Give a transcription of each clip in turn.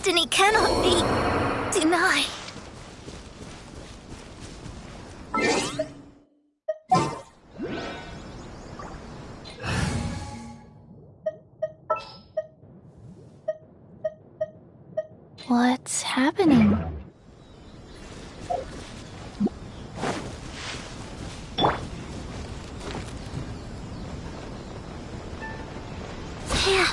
destiny cannot be denied. What's happening? Yeah.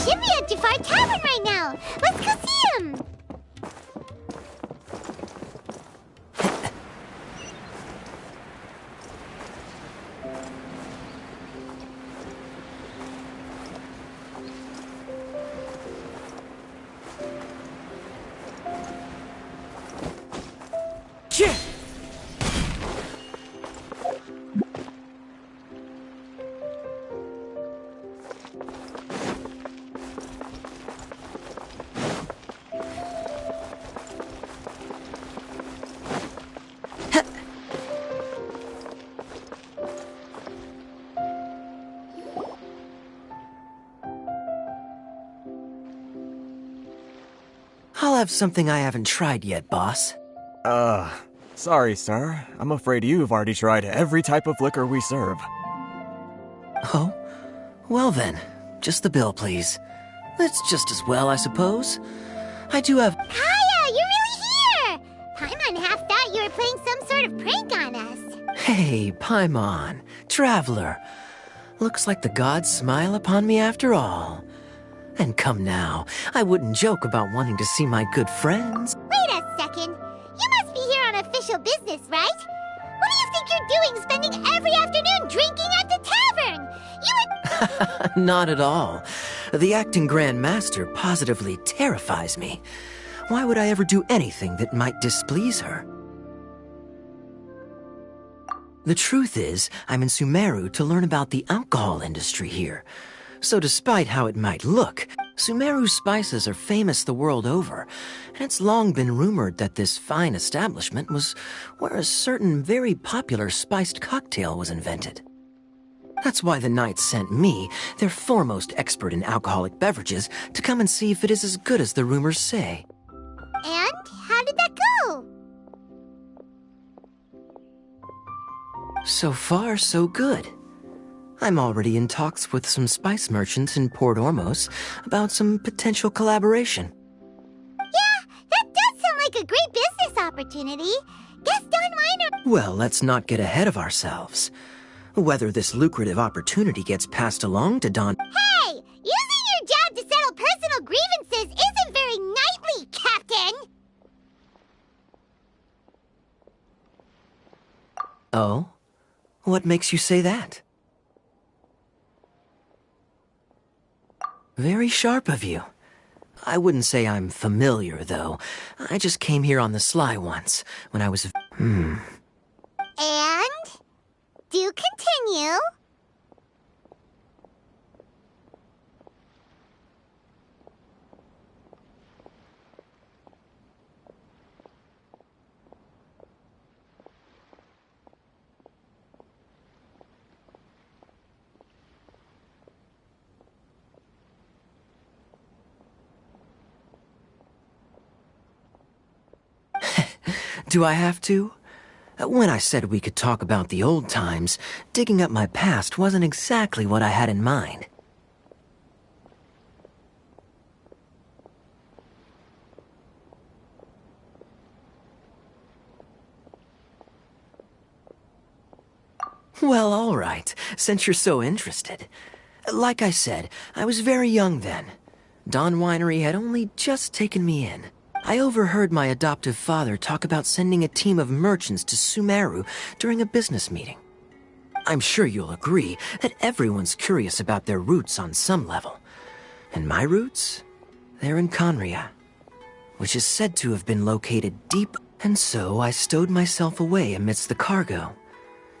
Shimmy at Jafar Tavern right now. Let's go see him. I'll have something I haven't tried yet, boss. Sorry, sir. I'm afraid you've already tried every type of liquor we serve. Oh? Well then, just the bill, please. It's just as well, I suppose. I do have... Kaya, you're really here! Paimon half thought you were playing some sort of prank on us. Hey, Paimon, traveler. Looks like the gods smile upon me after all. And come now, I wouldn't joke about wanting to see my good friends. Wait a second. You must be here on official business, right? What do you think you're doing spending every afternoon drinking at the tavern? You would... Not at all. The acting Grand Master positively terrifies me. Why would I ever do anything that might displease her? The truth is, I'm in Sumeru to learn about the alcohol industry here. So despite how it might look, Sumeru spices are famous the world over, and it's long been rumored that this fine establishment was where a certain very popular spiced cocktail was invented. That's why the Knights sent me, their foremost expert in alcoholic beverages, to come and see if it is as good as the rumors say. And how did that go? So far, so good. I'm already in talks with some spice merchants in Port Ormos about some potential collaboration. Yeah, that does sound like a great business opportunity. Guess Don Minor... Well, let's not get ahead of ourselves. Whether this lucrative opportunity gets passed along to Don... Hey! Using your job to settle personal grievances isn't very knightly, Captain! Oh? What makes you say that? Very sharp of you. I wouldn't say I'm familiar, though. I just came here on the sly once, when I was... And? Do continue. Do I have to? When I said we could talk about the old times, digging up my past wasn't exactly what I had in mind. Well, all right, since you're so interested. Like I said, I was very young then. Dawn Winery had only just taken me in. I overheard my adoptive father talk about sending a team of merchants to Sumeru during a business meeting. I'm sure you'll agree that everyone's curious about their roots on some level. And my roots? They're in Conria, which is said to have been located deep. And so I stowed myself away amidst the cargo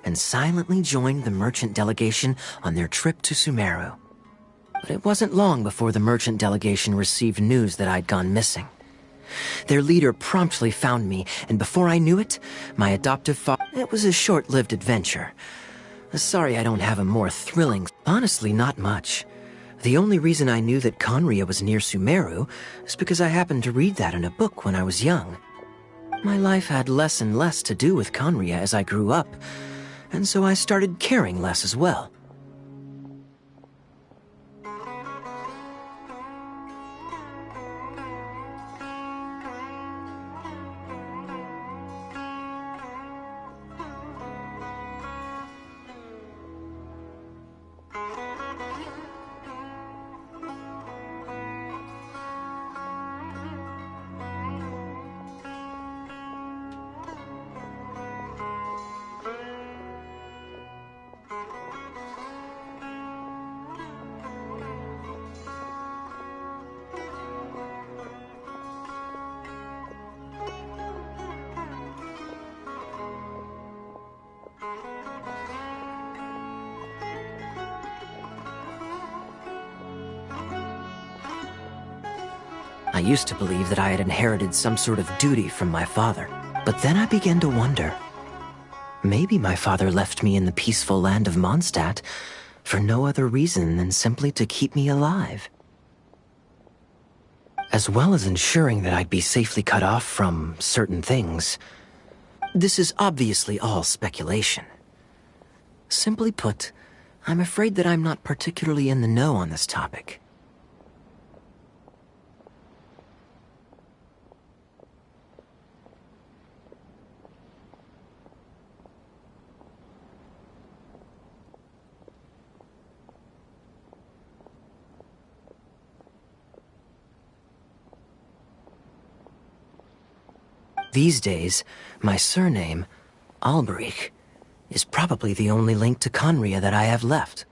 and silently joined the merchant delegation on their trip to Sumeru. But it wasn't long before the merchant delegation received news that I'd gone missing. Their leader promptly found me, and before I knew it, my adoptive father... It was a short-lived adventure. Sorry I don't have a more thrilling... Honestly, not much. The only reason I knew that Conria was near Sumeru is because I happened to read that in a book when I was young. My life had less and less to do with Conria as I grew up, and so I started caring less as well. I used to believe that I had inherited some sort of duty from my father, but then I began to wonder. Maybe my father left me in the peaceful land of Mondstadt for no other reason than simply to keep me alive. As well as ensuring that I'd be safely cut off from certain things. This is obviously all speculation. Simply put, I'm afraid that I'm not particularly in the know on this topic. These days, my surname, Alberich, is probably the only link to Conria that I have left.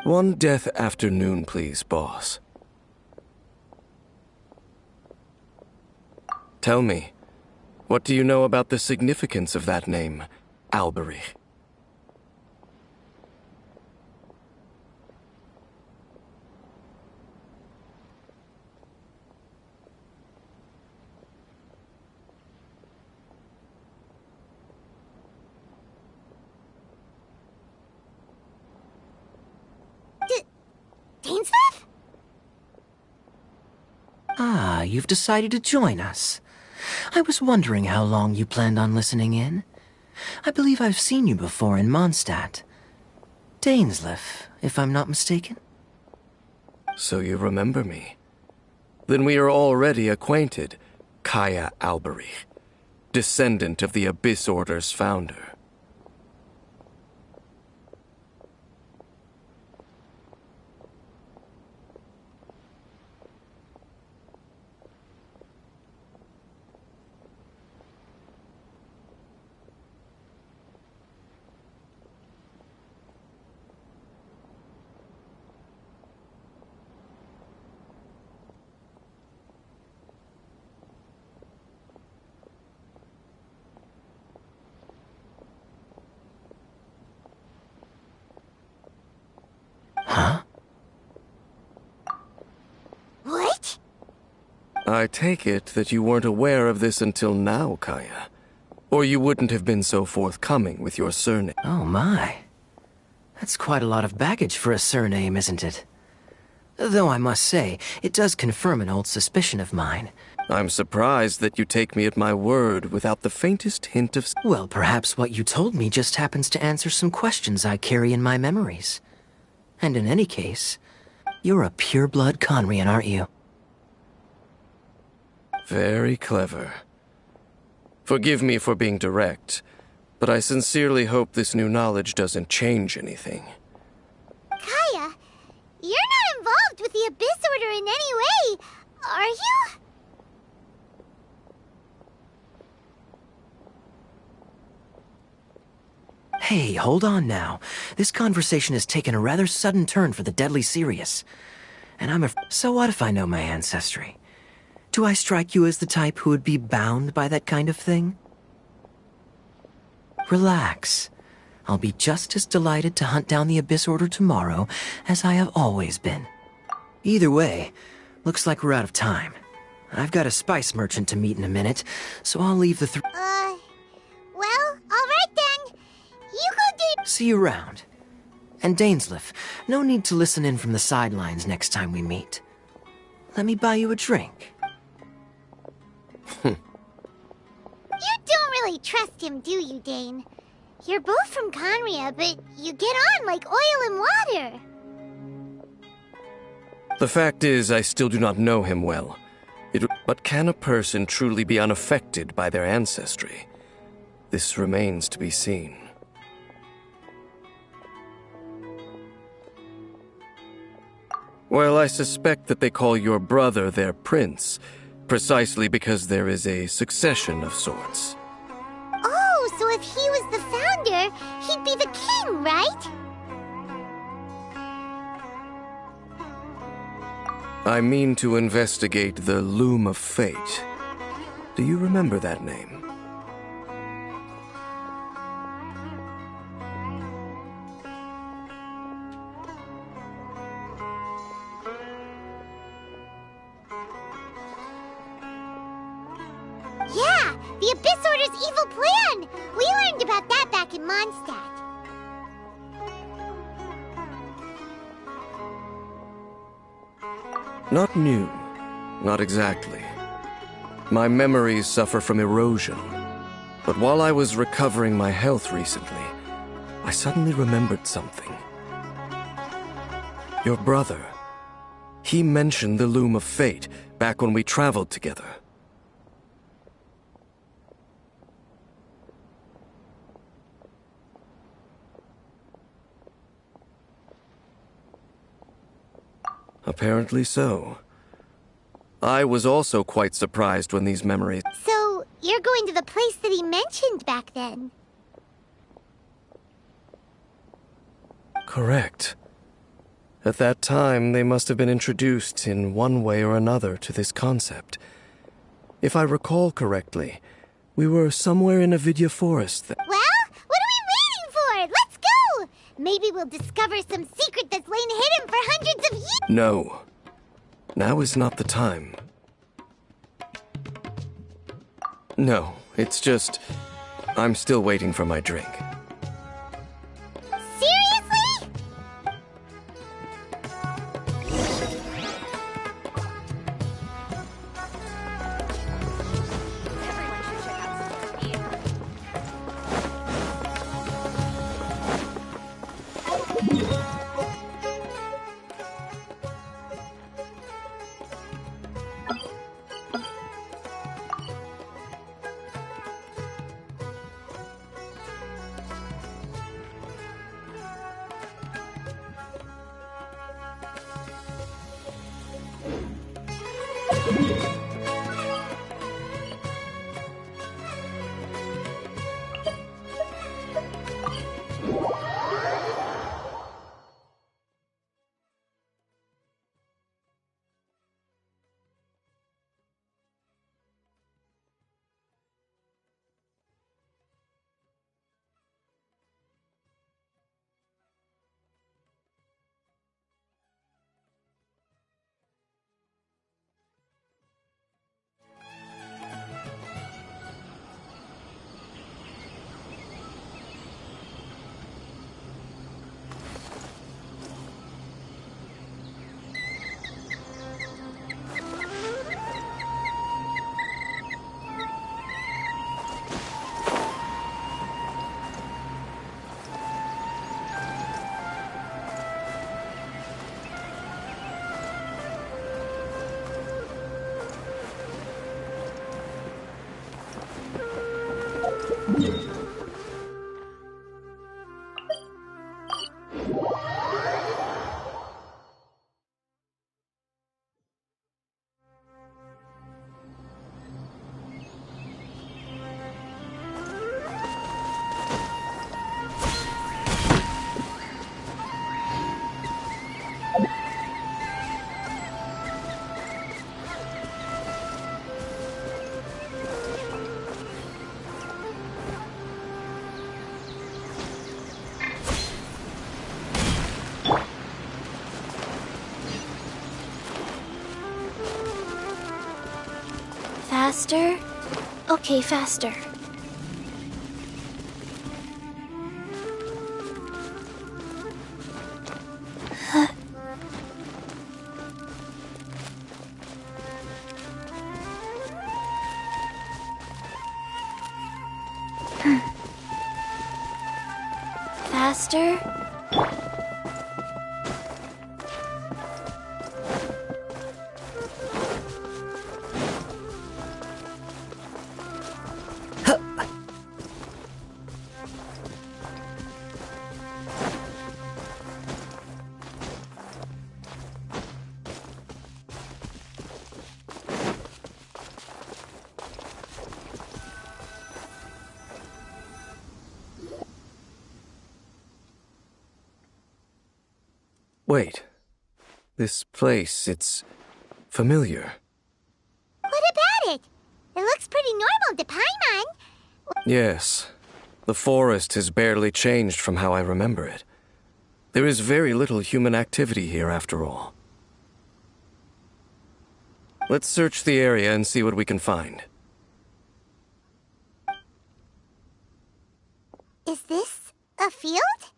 One death afternoon, please, boss. Tell me, what do you know about the significance of that name, Alberich? Dainsmith? Ah, you've decided to join us. I was wondering how long you planned on listening in. I believe I've seen you before in Mondstadt. Dainsleif, if I'm not mistaken. So you remember me. Then we are already acquainted, Kaya Alberich, descendant of the Abyss Order's founder. I take it that you weren't aware of this until now, Kaya. Or you wouldn't have been so forthcoming with your surname. Oh my. That's quite a lot of baggage for a surname, isn't it? Though I must say, it does confirm an old suspicion of mine. I'm surprised that you take me at my word without the faintest hint of... Well, perhaps what you told me just happens to answer some questions I carry in my memories. And in any case, you're a pure-blood Conrian, aren't you? Very clever. Forgive me for being direct, but I sincerely hope this new knowledge doesn't change anything. Kaya, you're not involved with the Abyss Order in any way, are you? Hey, hold on now. This conversation has taken a rather sudden turn for the deadly serious. And so what if I know my ancestry? Do I strike you as the type who would be bound by that kind of thing? Relax. I'll be just as delighted to hunt down the Abyss Order tomorrow as I have always been. Either way, looks like we're out of time. I've got a spice merchant to meet in a minute, so I'll leave the Well, alright then. You go do... See you around. And Dainsleif, no need to listen in from the sidelines next time we meet. Let me buy you a drink. You don't really trust him, do you, Dane? You're both from Conria, but you get on like oil and water. The fact is, I still do not know him well. But can a person truly be unaffected by their ancestry? This remains to be seen. Well, I suspect that they call your brother their prince, precisely because there is a succession of sorts. Oh, so if he was the founder, he'd be the king, right? I mean to investigate the Loom of Fate. Do you remember that name? Yeah, the Abyss Order's evil plan! We learned about that back in Mondstadt. Not new. Not exactly. My memories suffer from erosion. But while I was recovering my health recently, I suddenly remembered something. Your brother. He mentioned the Loom of Fate back when we traveled together. Apparently so. I was also quite surprised when these memories... So, you're going to the place that he mentioned back then? Correct. At that time, they must have been introduced in one way or another to this concept. If I recall correctly, we were somewhere in a Vidya forest that... Well, what are we waiting for? Let's go! Maybe we'll discover some secret that's lain hidden for hundreds of years. No. Now is not the time. No, it's just... I'm still waiting for my drink. Seriously? Faster? Okay, faster. Faster? Wait. This place, it's familiar. What about it? It looks pretty normal to Paimon. Yes. The forest has barely changed from how I remember it. There is very little human activity here after all. Let's search the area and see what we can find. Is this a field?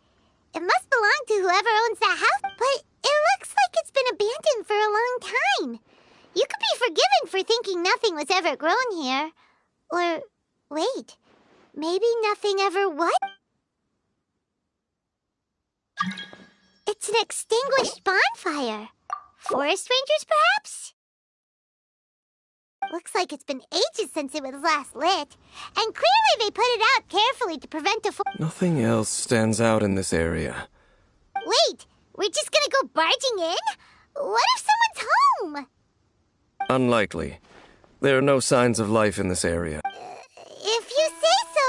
It must belong to whoever owns that house, but it looks like it's been abandoned for a long time. You could be forgiven for thinking nothing was ever grown here. Or, wait, maybe nothing ever what? It's an extinguished bonfire. Forest rangers, perhaps? Looks like it's been ages since it was last lit. And clearly they put it out carefully to prevent a Nothing else stands out in this area. Wait, we're just gonna go barging in? What if someone's home? Unlikely. There are no signs of life in this area. If you say so.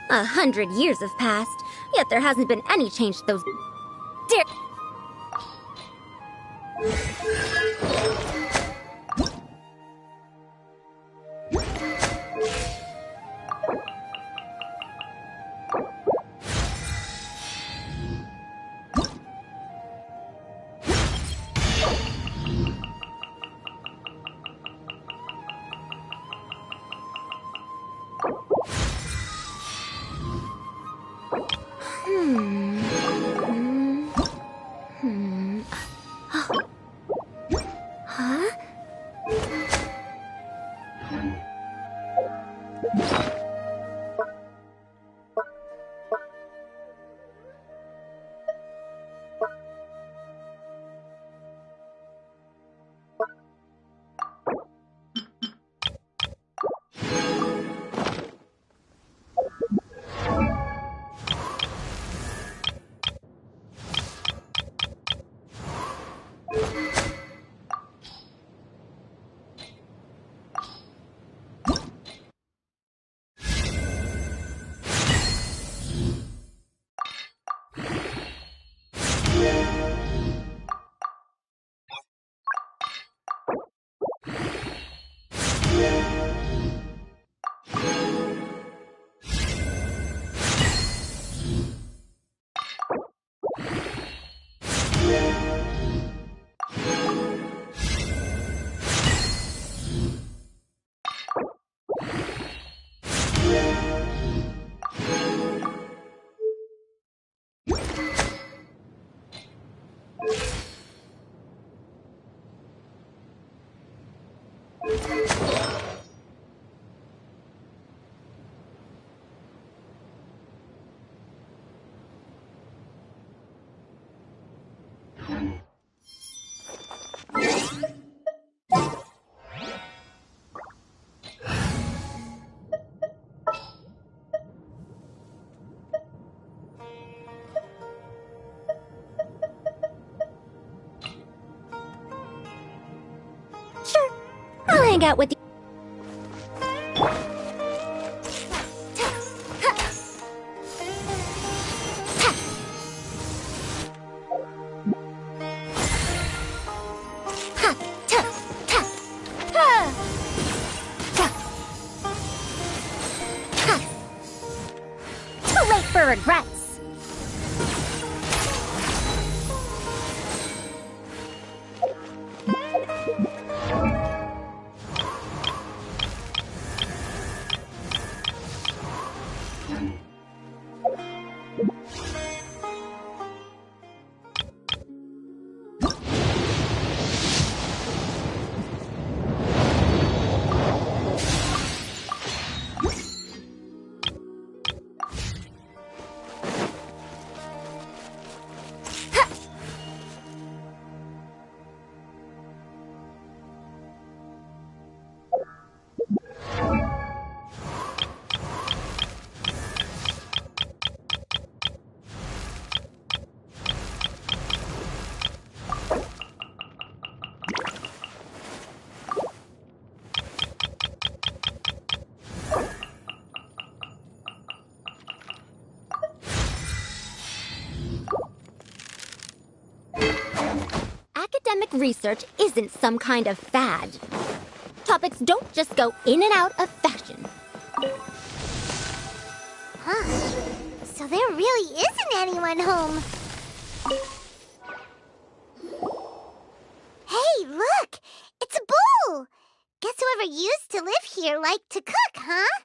100 years have passed, yet there hasn't been any change to those dear. Huh? Sure, I'll hang out with you. Too late for regrets. Academic research isn't some kind of fad. Topics don't just go in and out of fashion. Huh. So there really isn't anyone home. Hey, look! It's a bull! Guess whoever used to live here liked to cook, huh?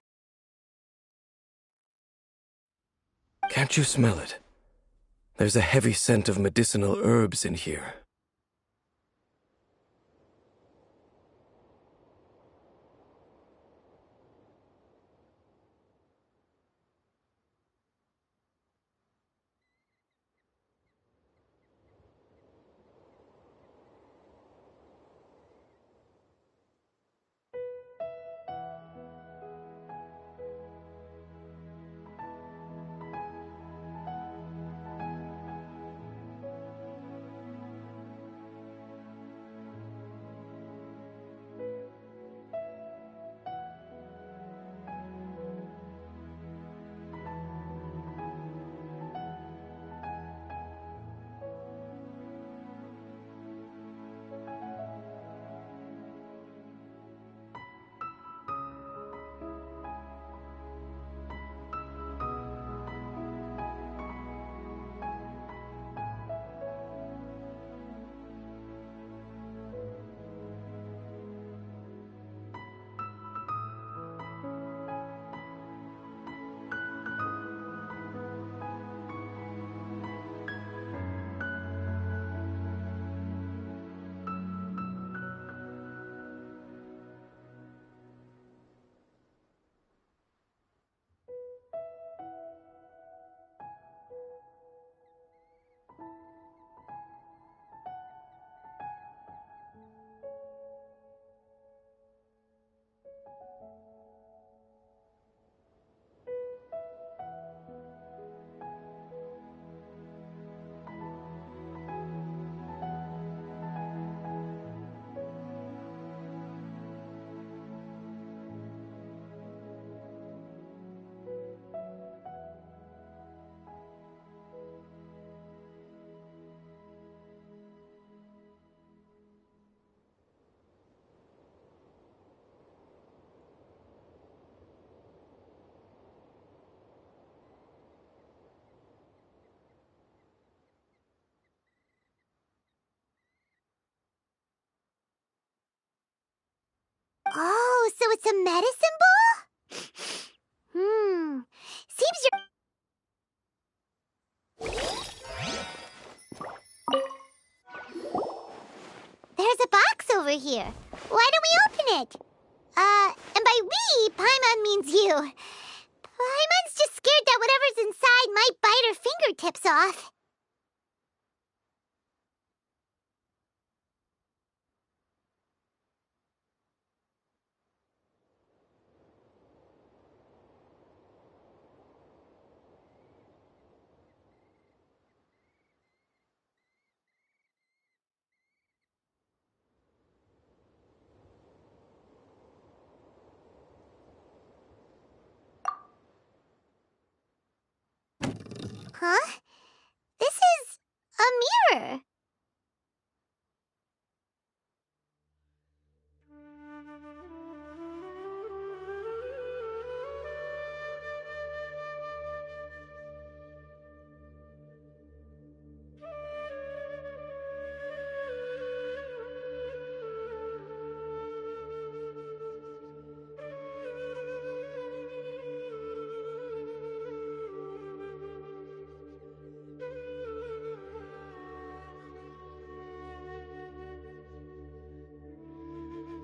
Can't you smell it? There's a heavy scent of medicinal herbs in here. So it's a medicine ball? Seems you're... There's a box over here. Why don't we open it? And by we, Paimon means you. Paimon's just scared that whatever's inside might bite her fingertips off. Huh? This is a mirror.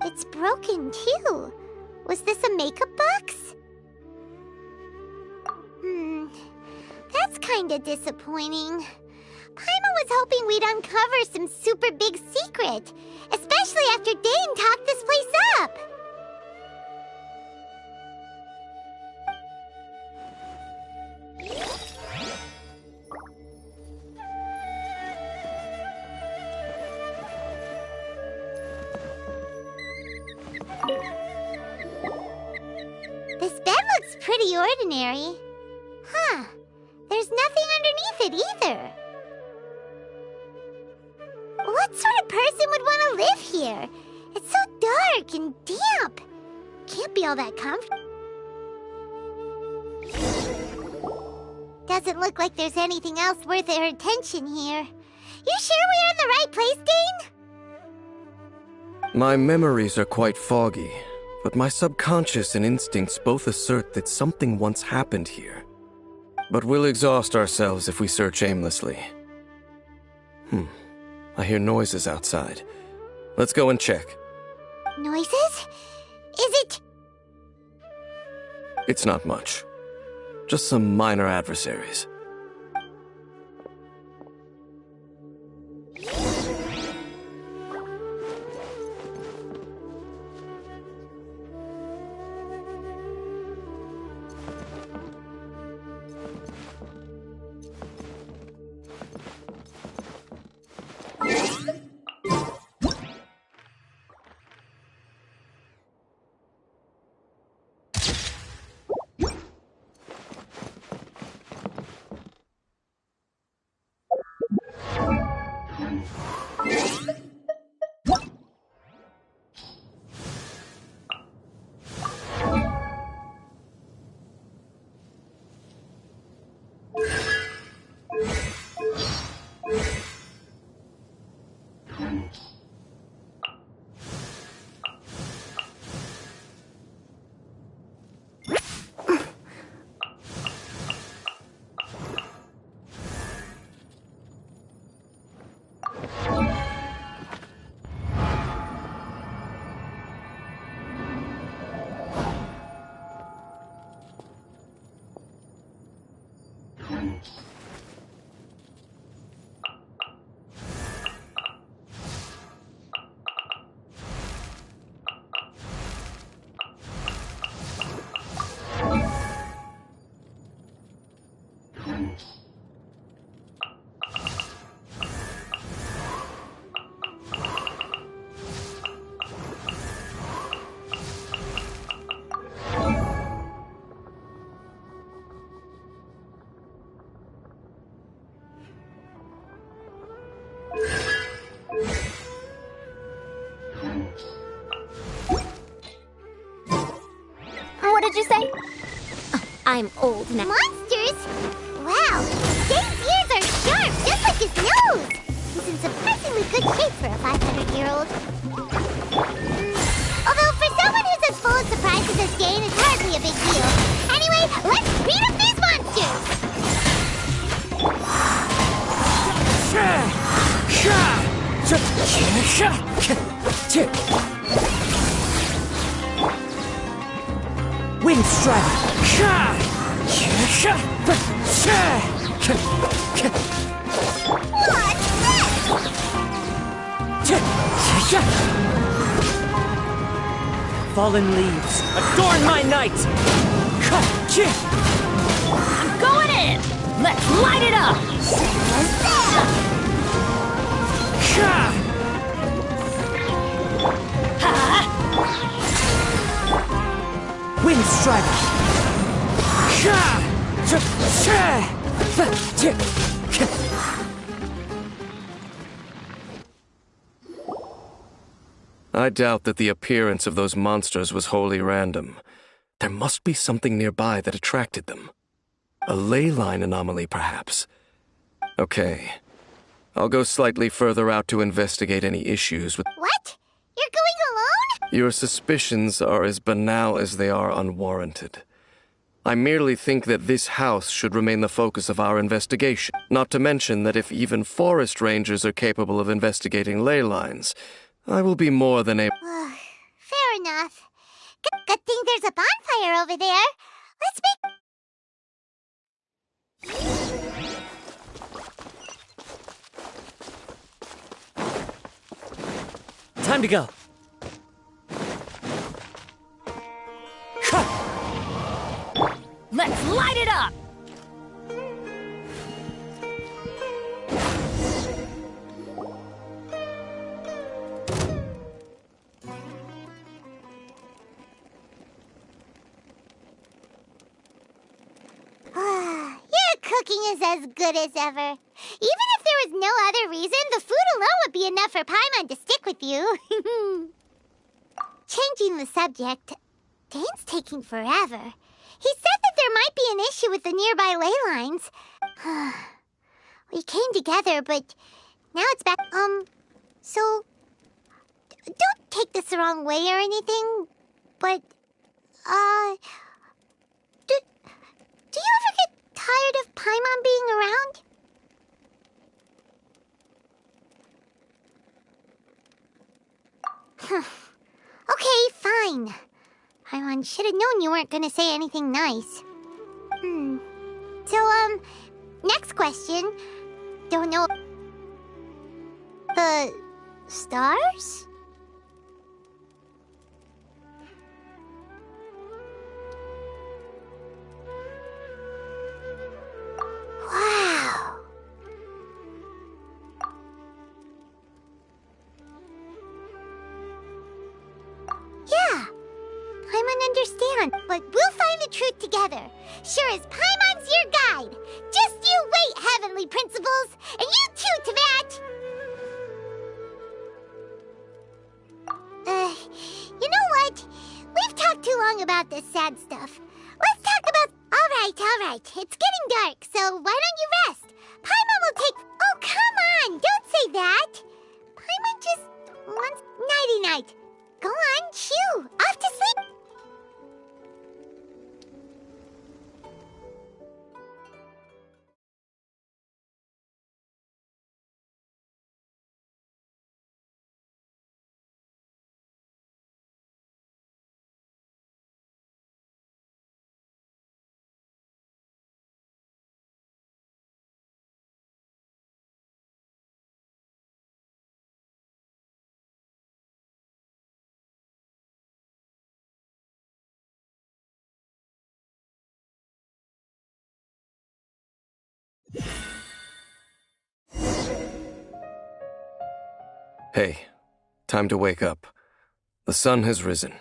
It's broken, too. Was this a makeup box? That's kinda disappointing. Paimon was hoping we'd uncover some super big secret, especially after Dane talked this place up. This bed looks pretty ordinary. Huh. There's nothing underneath it either. What sort of person would want to live here? It's so dark and damp. Can't be all that comfortable. Doesn't look like there's anything else worth our attention here. You sure we're in the right place, Dane? My memories are quite foggy, but my subconscious and instincts both assert that something once happened here. But we'll exhaust ourselves if we search aimlessly. I hear noises outside. Let's go and check. Noises? Is it... It's not much. Just some minor adversaries. What did you say? Oh, I'm old now. Monsters? Wow, Dane's ears are sharp, just like his nose. He's in surprisingly good shape for a 500-year-old. Although for someone who's as full of surprises as Jane is hardly a big deal. Anyway, let's beat up these monsters! Wind Strider! Fallen leaves, adorn my night! I'm going in! Let's light it up! Wind Strider! I doubt that the appearance of those monsters was wholly random. There must be something nearby that attracted them. A ley line anomaly, perhaps. Okay. I'll go slightly further out to investigate any issues with... What? You're going alone? Your suspicions are as banal as they are unwarranted. I merely think that this house should remain the focus of our investigation. Not to mention that if even forest rangers are capable of investigating ley lines, I will be more than able... Fair enough. Good thing there's a bonfire over there. Let's make... Time to go. Let's light it up! Your cooking is as good as ever. Even if there was no other reason, the food alone would be enough for Paimon to stick with you. Changing the subject, Dane's taking forever. He said that there might be an issue with the nearby ley lines. We came together, but now it's back. So don't take this the wrong way or anything, but, do you ever get tired of Paimon being around? Okay, fine. Paimon should have known you weren't gonna say anything nice. So, next question. Don't know... The... stars? Wow. Yeah. Paimon understand, but we'll find the truth together. Sure as Paimon's your guide. Just you wait, heavenly principles, and you too, Teyvat. You know what? We've talked too long about this sad stuff. Let's talk about... All right. It's getting dark, so why don't you rest? Paimon will take... Oh, come on! Don't say that! Paimon just wants... Nighty-night. Go on, shoo! Off to sleep! Hey, time to wake up. The sun has risen.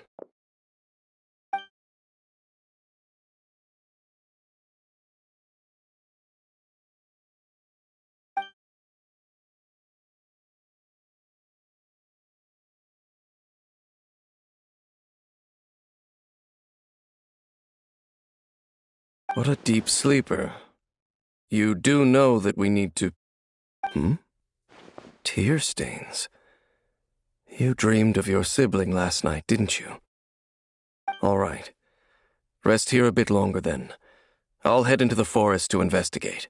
What a deep sleeper. You do know that we need to... Tear stains. You dreamed of your sibling last night, didn't you? All right. Rest here a bit longer, then. I'll head into the forest to investigate.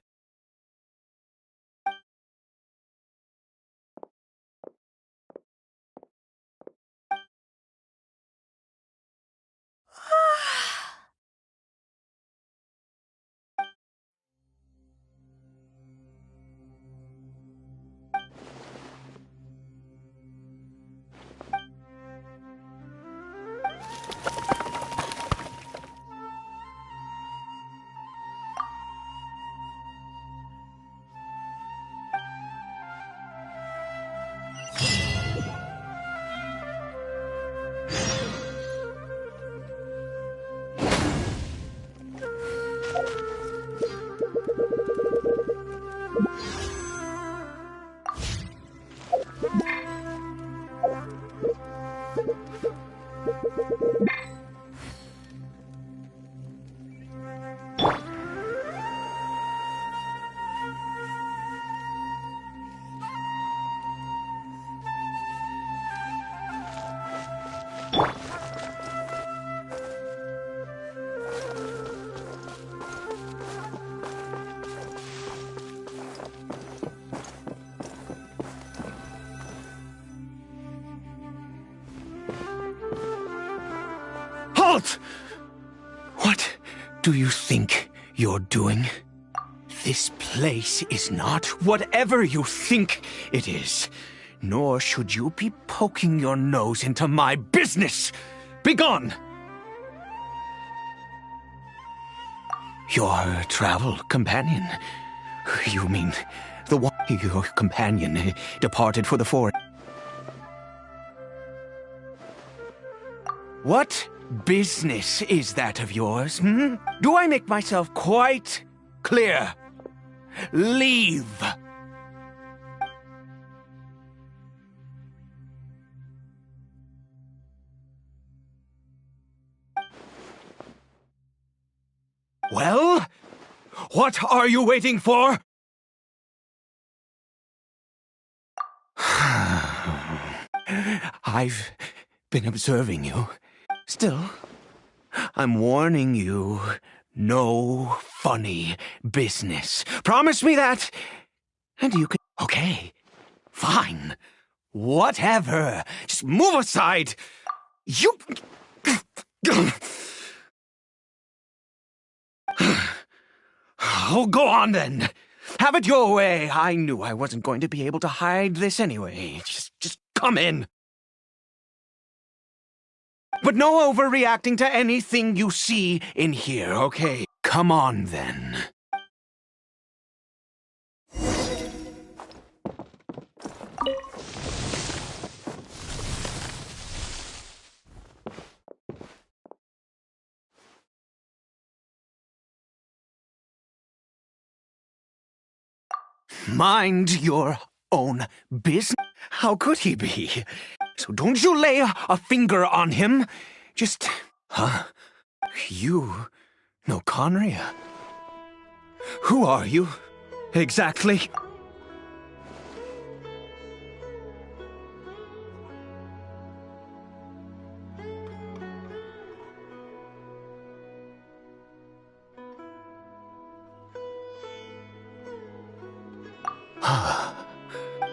Halt! What do you think you're doing? This place is not whatever you think it is. Nor should you be poking your nose into my business. Begone! Your travel companion? You mean the one your companion departed for the forest? What business is that of yours, hmm? Do I make myself quite clear? Leave! Well? What are you waiting for? I've been observing you. Still, I'm warning you, no funny business. Promise me that, and you can... Okay, fine. Whatever. Just move aside. You... Oh, go on then. Have it your way. I knew I wasn't going to be able to hide this anyway. Just come in. But no overreacting to anything you see in here, okay? Come on then. Mind your own business? How could he be? So don't you lay a finger on him. Just... Huh? You know Conria? Who are you, exactly?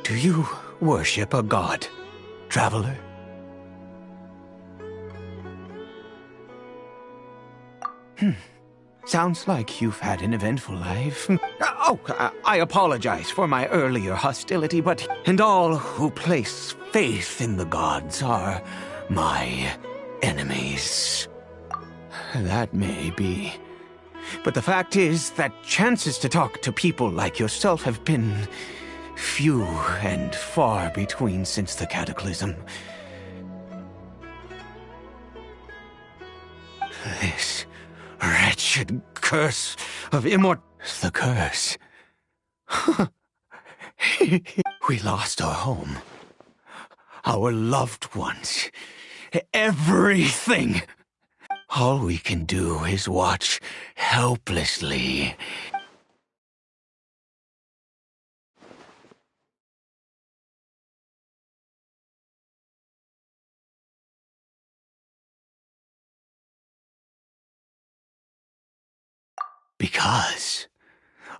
Do you worship a god, traveler? Sounds like you've had an eventful life. I apologize for my earlier hostility, but... And all who place faith in the gods are my enemies. That may be. But the fact is that chances to talk to people like yourself have been few and far between since the cataclysm. This wretched curse of The curse. We lost our home. Our loved ones. Everything. All we can do is watch helplessly Because,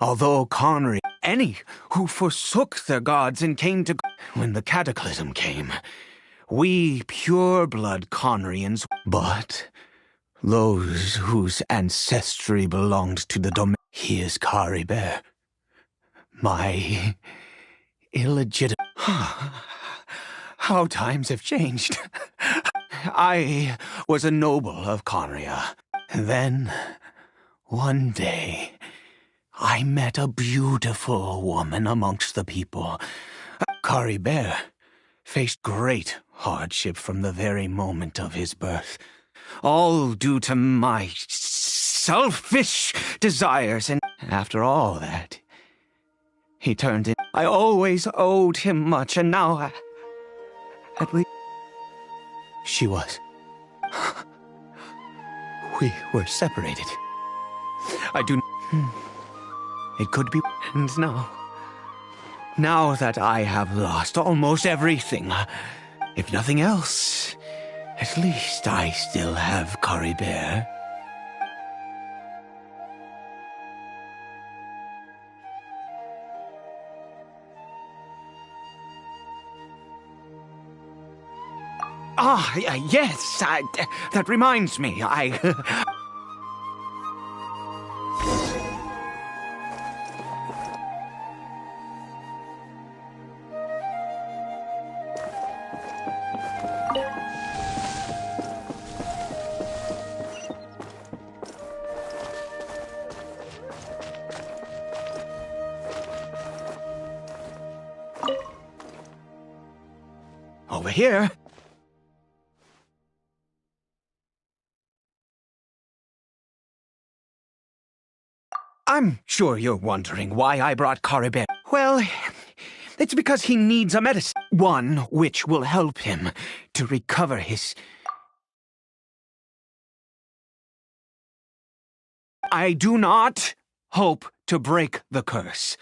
although Conry, any who forsook their gods and came to... When the cataclysm came, we pure-blood Conrians, but those whose ancestry belonged to the domain... He is Cribert, my illegitimate... How times have changed. I was a noble of Conria. Then, one day, I met a beautiful woman amongst the people. Cribert faced great hardship from the very moment of his birth, all due to my selfish desires, and after all that, he turned in. I always owed him much, and now, at least, she was. We were separated. I do... It could be... And now that I have lost almost everything, if nothing else, at least I still have Cribert. Yes, that reminds me, Over here. I'm sure you're wondering why I brought Cribert. Well, it's because he needs a medicine. One which will help him to recover his... I do not hope to break the curse.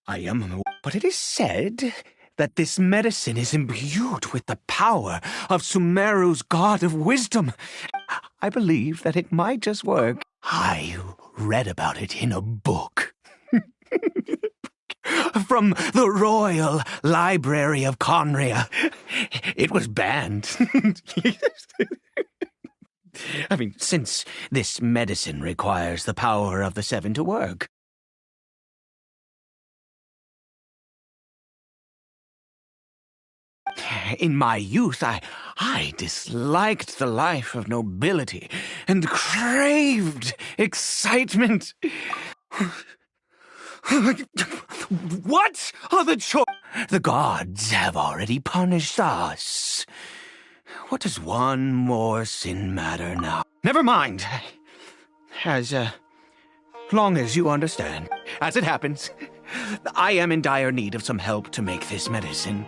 But it is said that this medicine is imbued with the power of Sumeru's god of wisdom. I believe that it might just work. I read about it in a book. From the Royal Library of Conria. It was banned. I mean, since this medicine requires the power of the Seven to work. In my youth, I disliked the life of nobility and craved excitement. What are the The gods have already punished us. What does one more sin matter now? Never mind. As long as you understand. As it happens, I am in dire need of some help to make this medicine.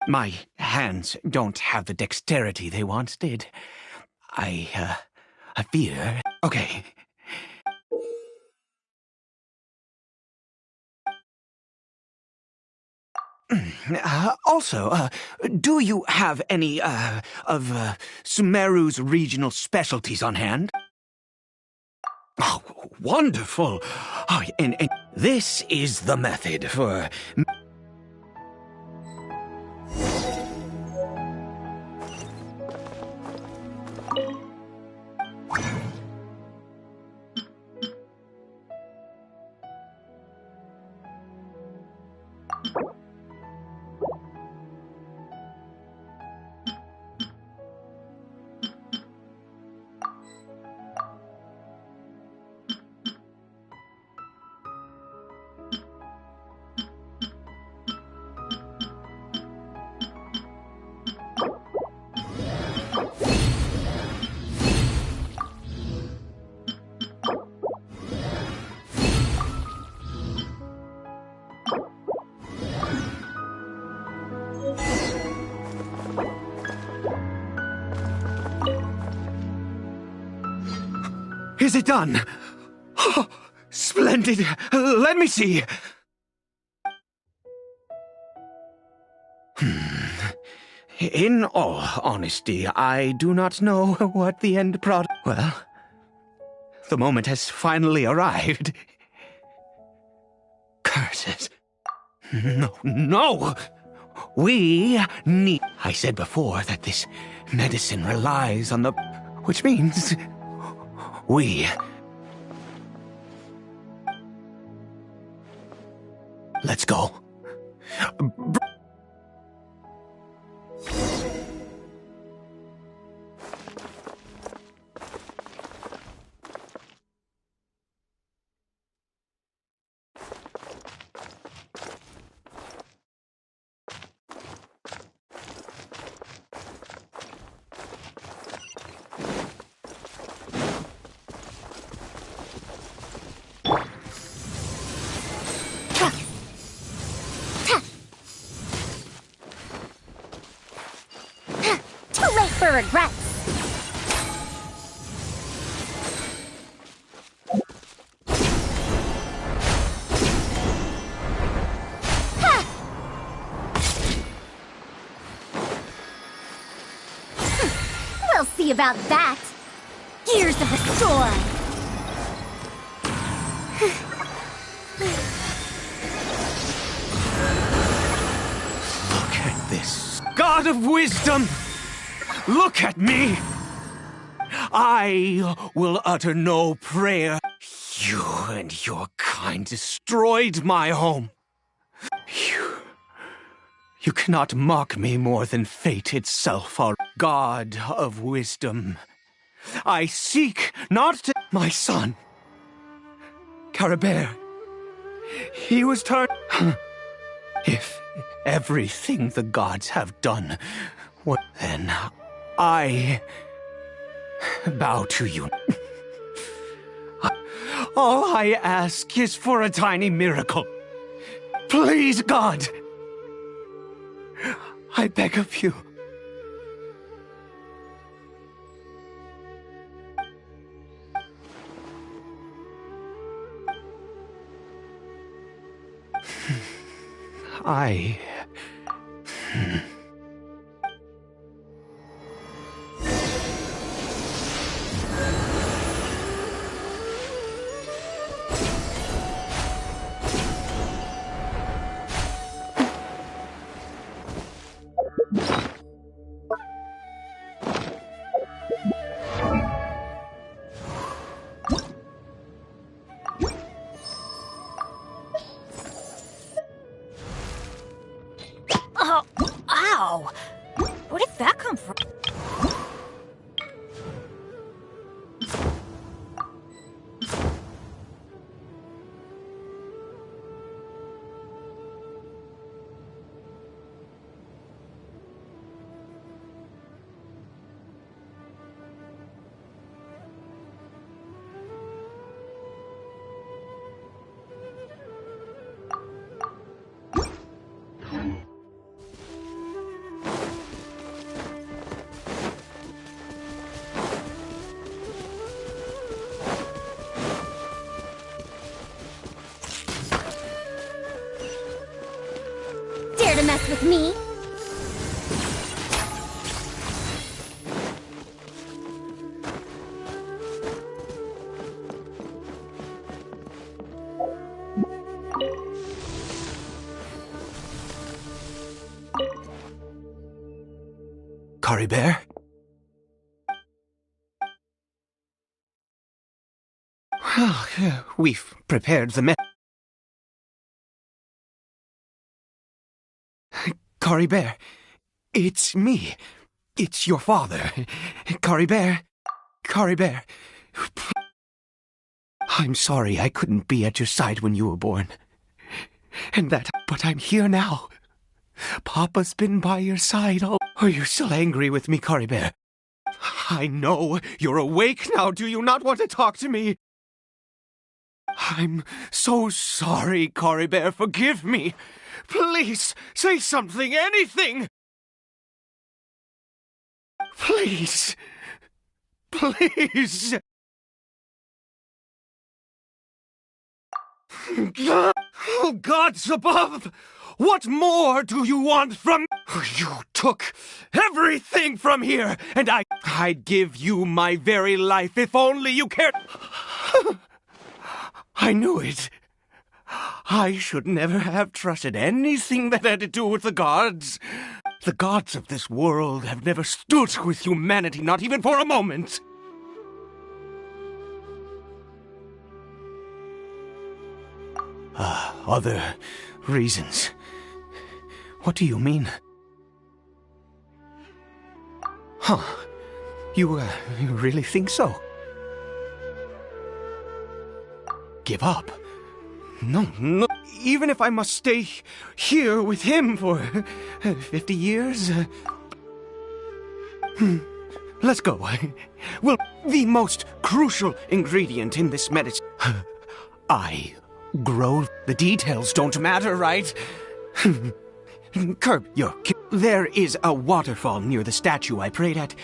My hands don't have the dexterity they once did. I fear. Okay. Also, do you have any, of Sumeru's regional specialties on hand? Oh, wonderful! Oh, and this is the method for... Is it done? Oh, splendid! Let me see! In all honesty, I do not know what the end product... Well, the moment has finally arrived. Curses. No! We need... I said before that this medicine relies on the... Which means... We... Let's go. For regrets. We'll see about that. Gears of the Storm. Look at this. God of wisdom! Look at me! I will utter no prayer. You and your kind destroyed my home. You cannot mock me more than fate itself, our God of wisdom. I seek not to... My son, Cribert. He was turned... If everything the gods have done, what then... I bow to you. All I ask is for a tiny miracle. Please, God. I beg of you. I... mess with me. Cribert? Well, we've prepared the Cribert, it's me. It's your father. Cribert. Cribert. I'm sorry I couldn't be at your side when you were born. But I'm here now. Papa's been by your side all... Are you still angry with me, Cribert? I know you're awake now. Do you not want to talk to me? I'm so sorry, Cribert. Forgive me. Please, say something, anything. Please. Please. Oh, gods above! What more do you want from... You took everything from here, and I'd give you my very life if only you cared... I knew it. I should never have trusted anything that had to do with the gods. The gods of this world have never stood with humanity, not even for a moment. Other reasons. What do you mean? Huh. You really think so? Give up? No. Even if I must stay here with him for 50 years? Let's go. Well, the most crucial ingredient in this medicine... I grow. The details don't matter, right? Curb your... There is a waterfall near the statue I prayed at.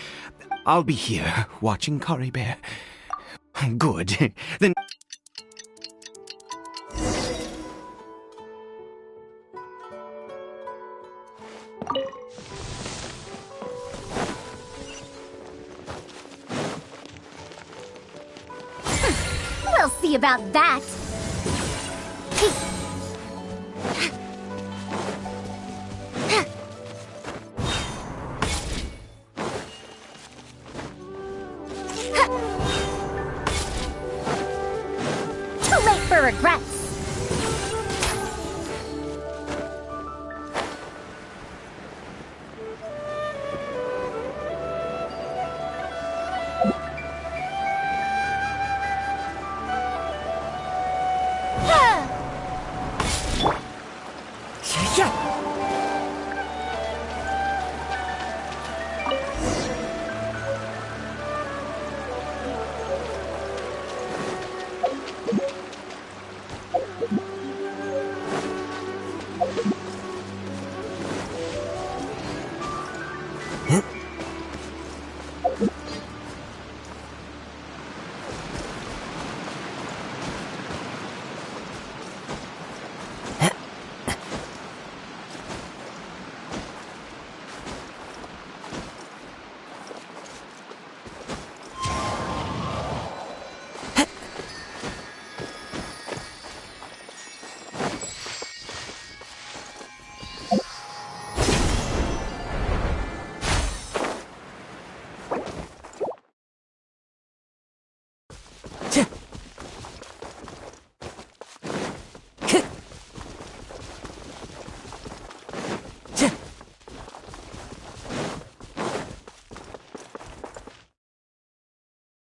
I'll be here, watching Cribert. Good. Then... We'll see about that. Too late for regrets.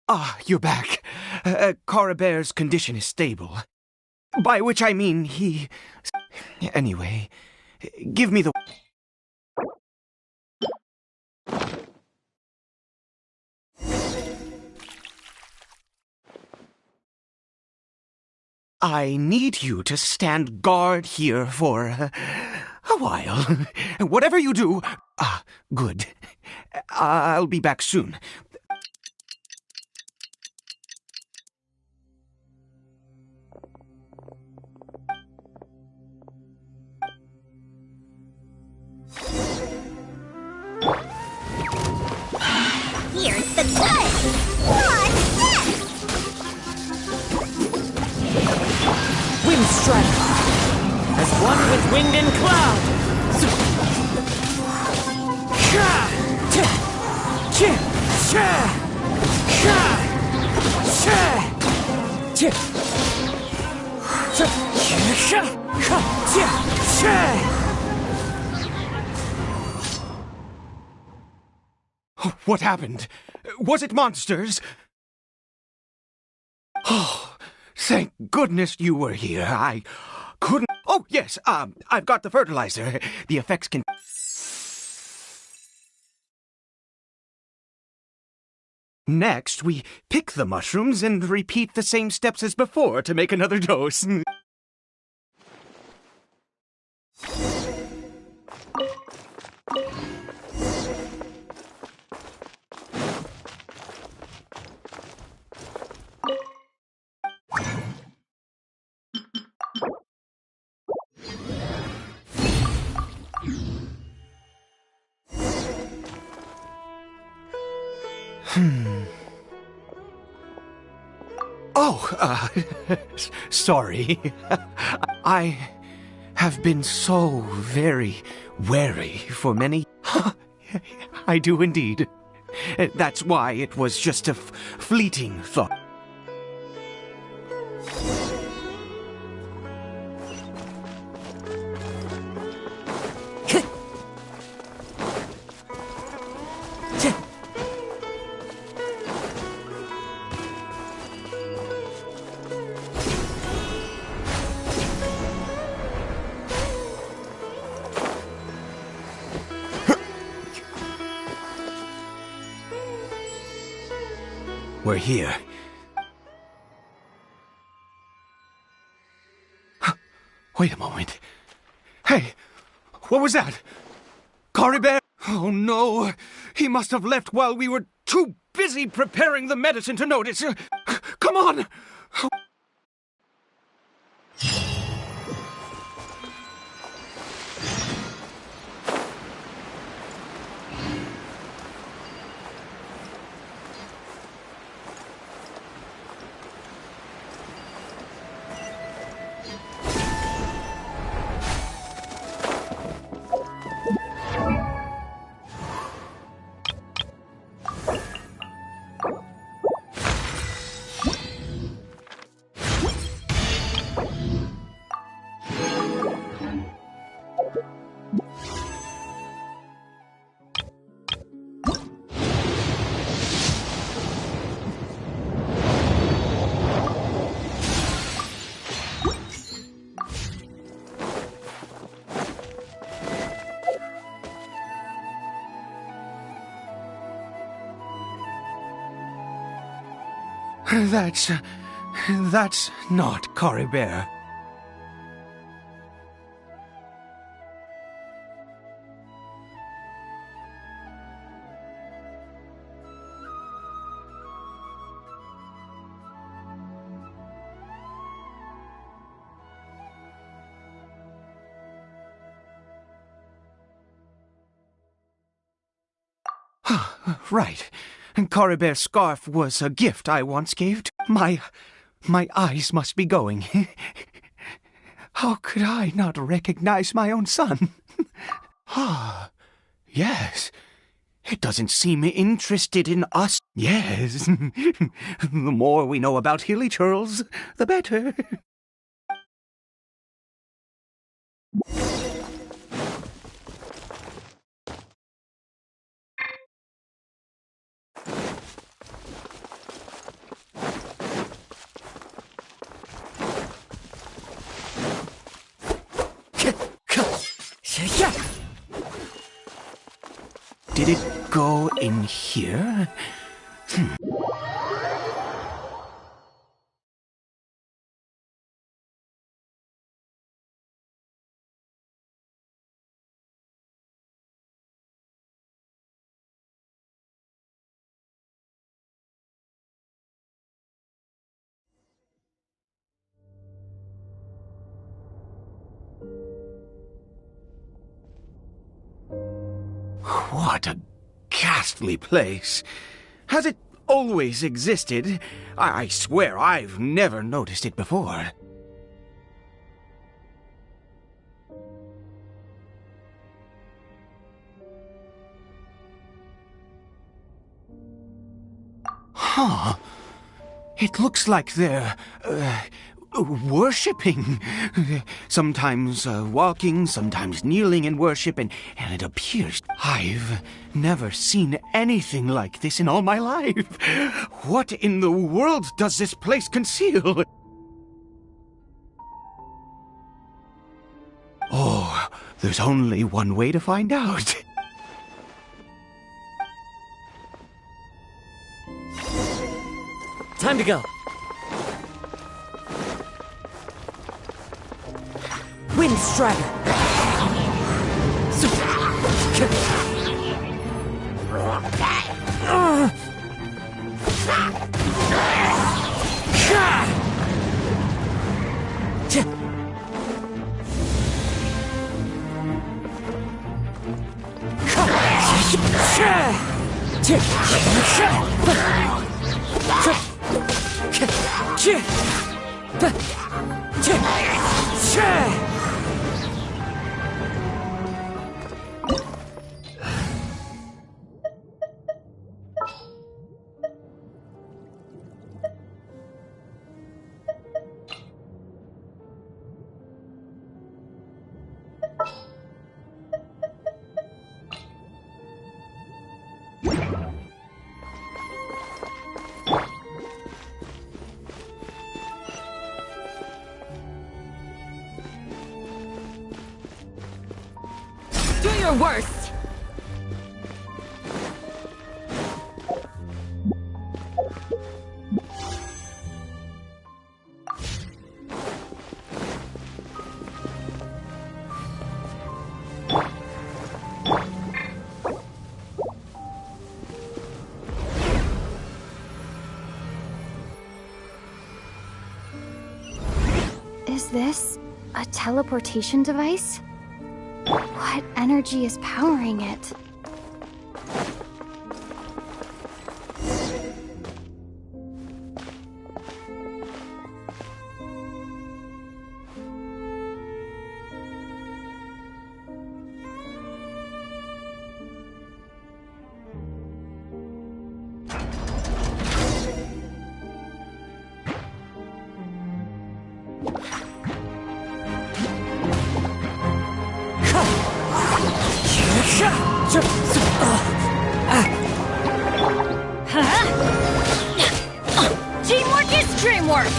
Ah, you're back. Cribert's condition is stable. By which I mean he... Anyway, give me the... I need you to stand guard here for a while. Whatever you do... good. I'll be back soon. strike! As one with wind and cloud! What happened? Was it monsters? Oh, thank goodness you were here. I couldn't... Oh, yes, I've got the fertilizer. The effects can... Next, we pick the mushrooms and repeat the same steps as before to make another dose. Oh, sorry. I have been so very wary for many... I do indeed. That's why it was just a fleeting thought. We're here. Wait a moment. Hey, what was that? Cribert? Oh no, he must have left while we were too busy preparing the medicine to notice. Come on! That's not Cribert. Right. Cribert's scarf was a gift I once gave to... My eyes must be going. How could I not recognize my own son? Ah, yes. It doesn't seem interested in us. Yes. The more we know about Hilly Churls, the better. Did it go in here? What a ghastly place. Has it always existed? I swear I've never noticed it before. Huh. It looks like they're, worshipping. Sometimes walking, sometimes kneeling in worship, and it appears I've never seen anything like this in all my life. What in the world does this place conceal? Oh, there's only one way to find out. Time to go. Wind Strider. Do your worst! Is this a teleportation device? What energy is powering it? Teamwork is dreamwork!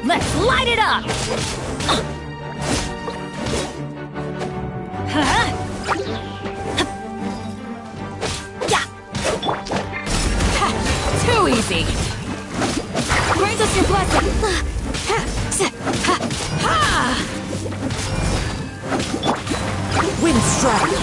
Let's light it up! Too easy! Grant us your blessing! Wind Strider.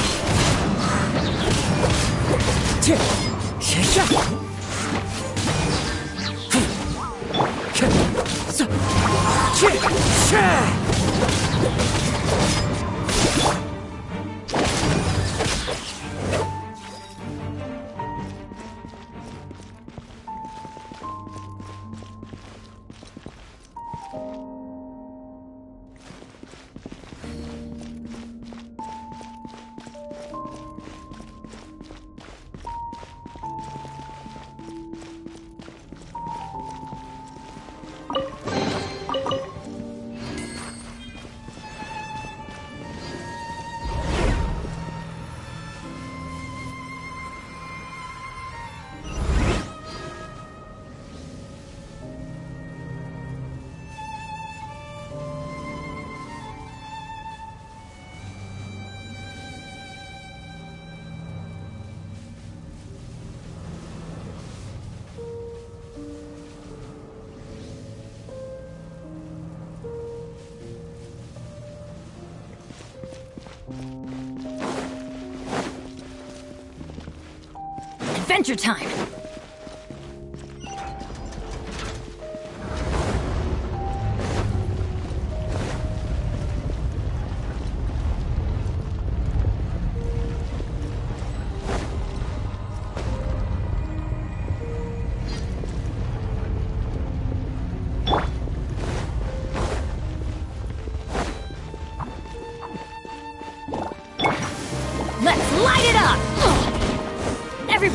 Adventure time!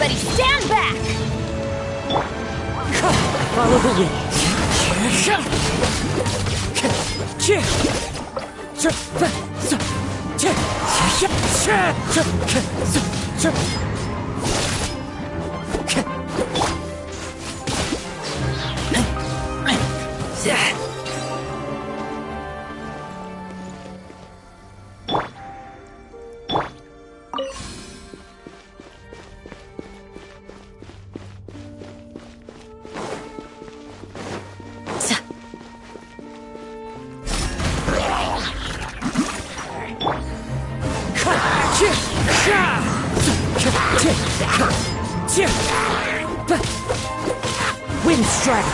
Everybody stand back! Follow the wind. Wind strider.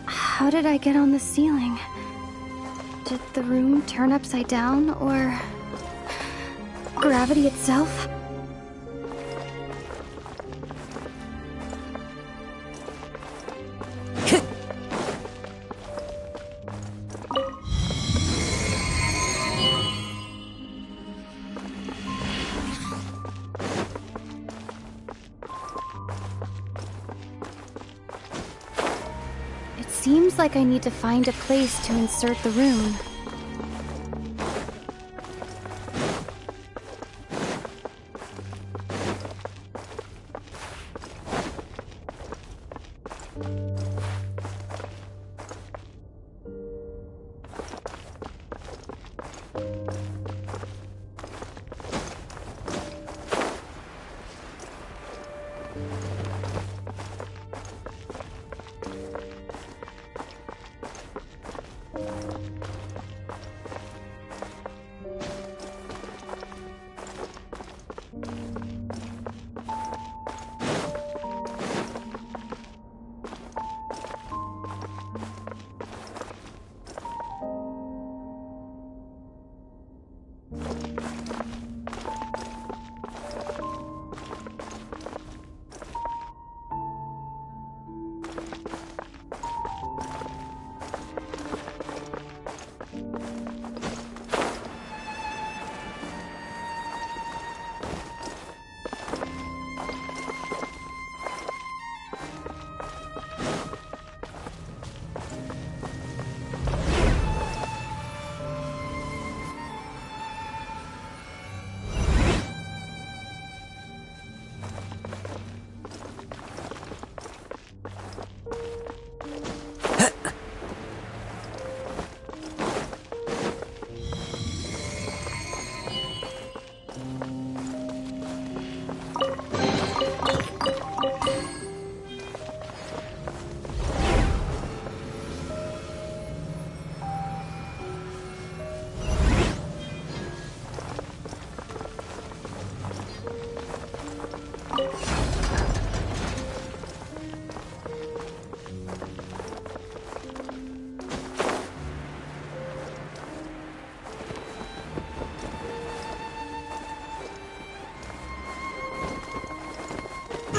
How did I get on the ceiling? Did the room turn upside down, or gravity itself? Seems like I need to find a place to insert the rune.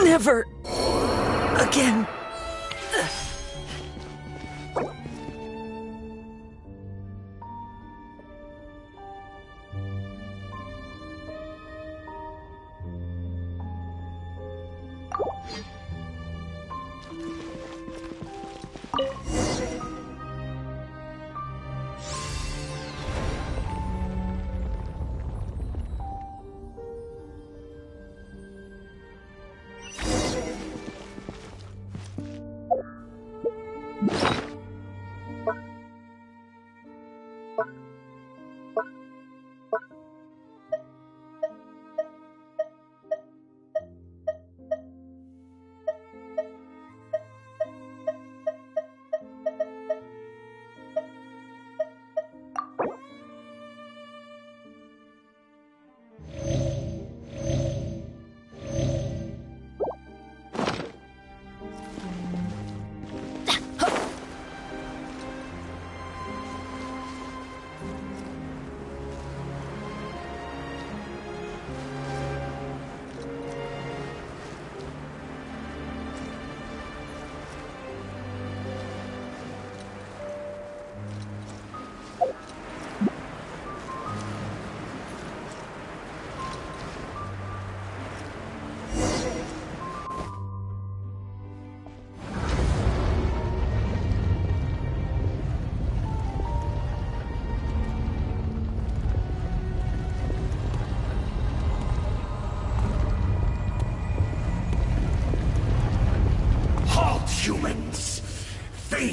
Never again.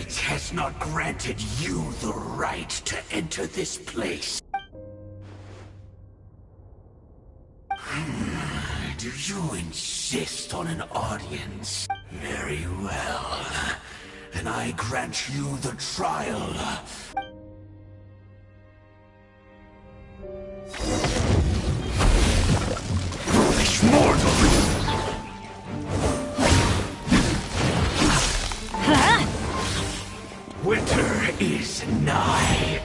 Fate has not granted you the right to enter this place. Do you insist on an audience? Very well. Then I grant you the trial. Foolish mortal! Huh? Winter is nigh.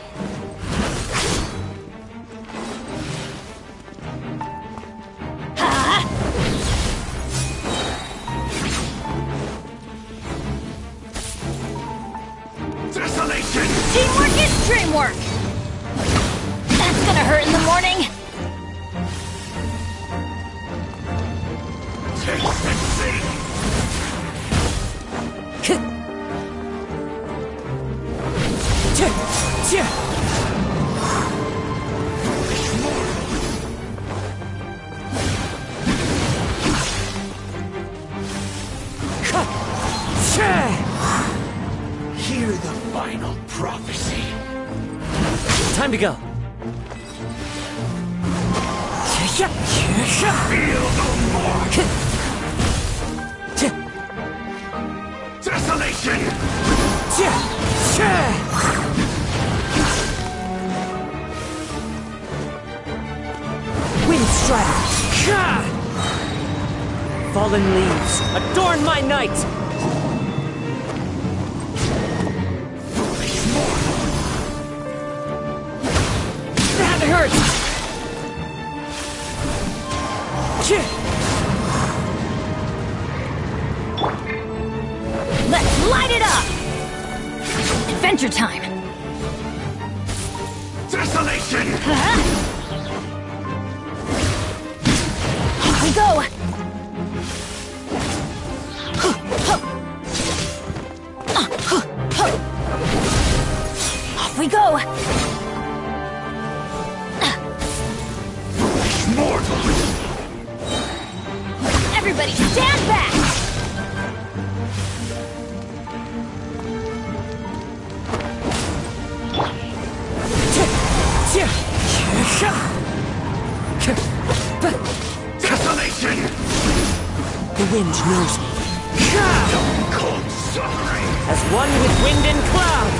Desolation! Teamwork is dreamwork! That's gonna hurt in the morning! Taste and see! Hear the final prophecy. Time to go. Feel no more. Desolation. Wind strider. Fallen leaves, adorn my night. That hurts. Let's light it up! Adventure time! Desolation! Off we go! Off we go! Mortal! Everybody stand back! Desolation! The wind knows me. Don't cold suffering! As one with wind and cloud.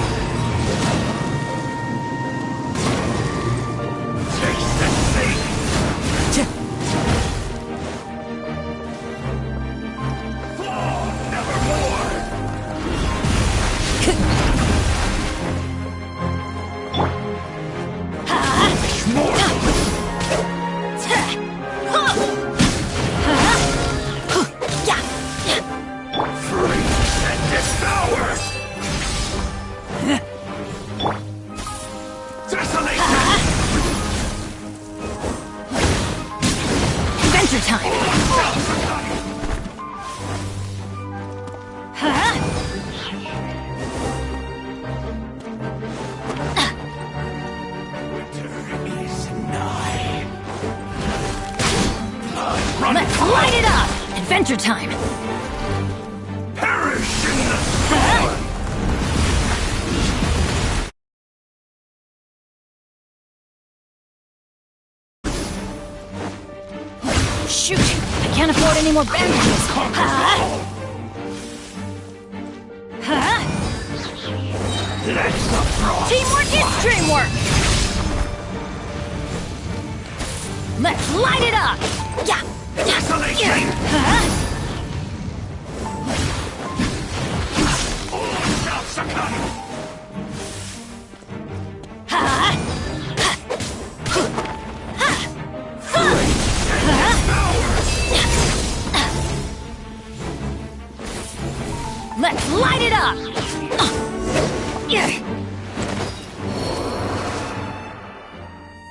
Taste and see! Fall nevermore! Mortal! Freeze and devour! Desolation! Adventure time! Winter is nigh. Blood runs Let's light it up! Adventure time! perish in the storm! Shoot! I can't afford any more bandages! Let the frost Teamwork is dreamwork! Let's light it up! Yeah! Desolation! All shall succumb! Let's light it up!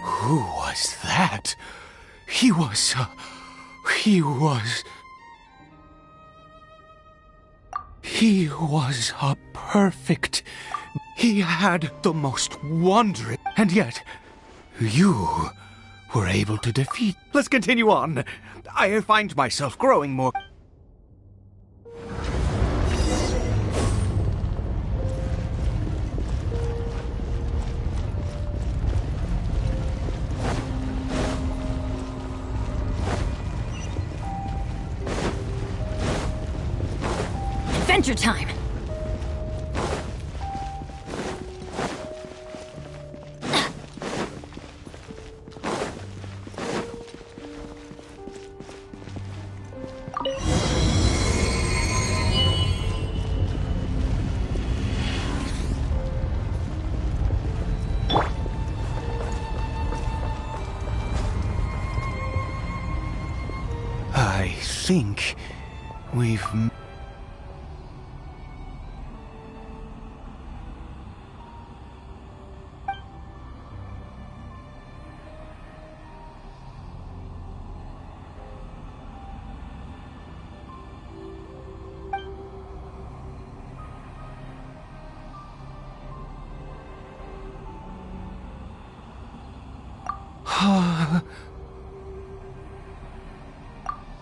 Who was that? He was a perfect... He had the most wondrous... And yet, you were able to defeat... Let's continue on. I find myself growing more... Adventure time! I think we've...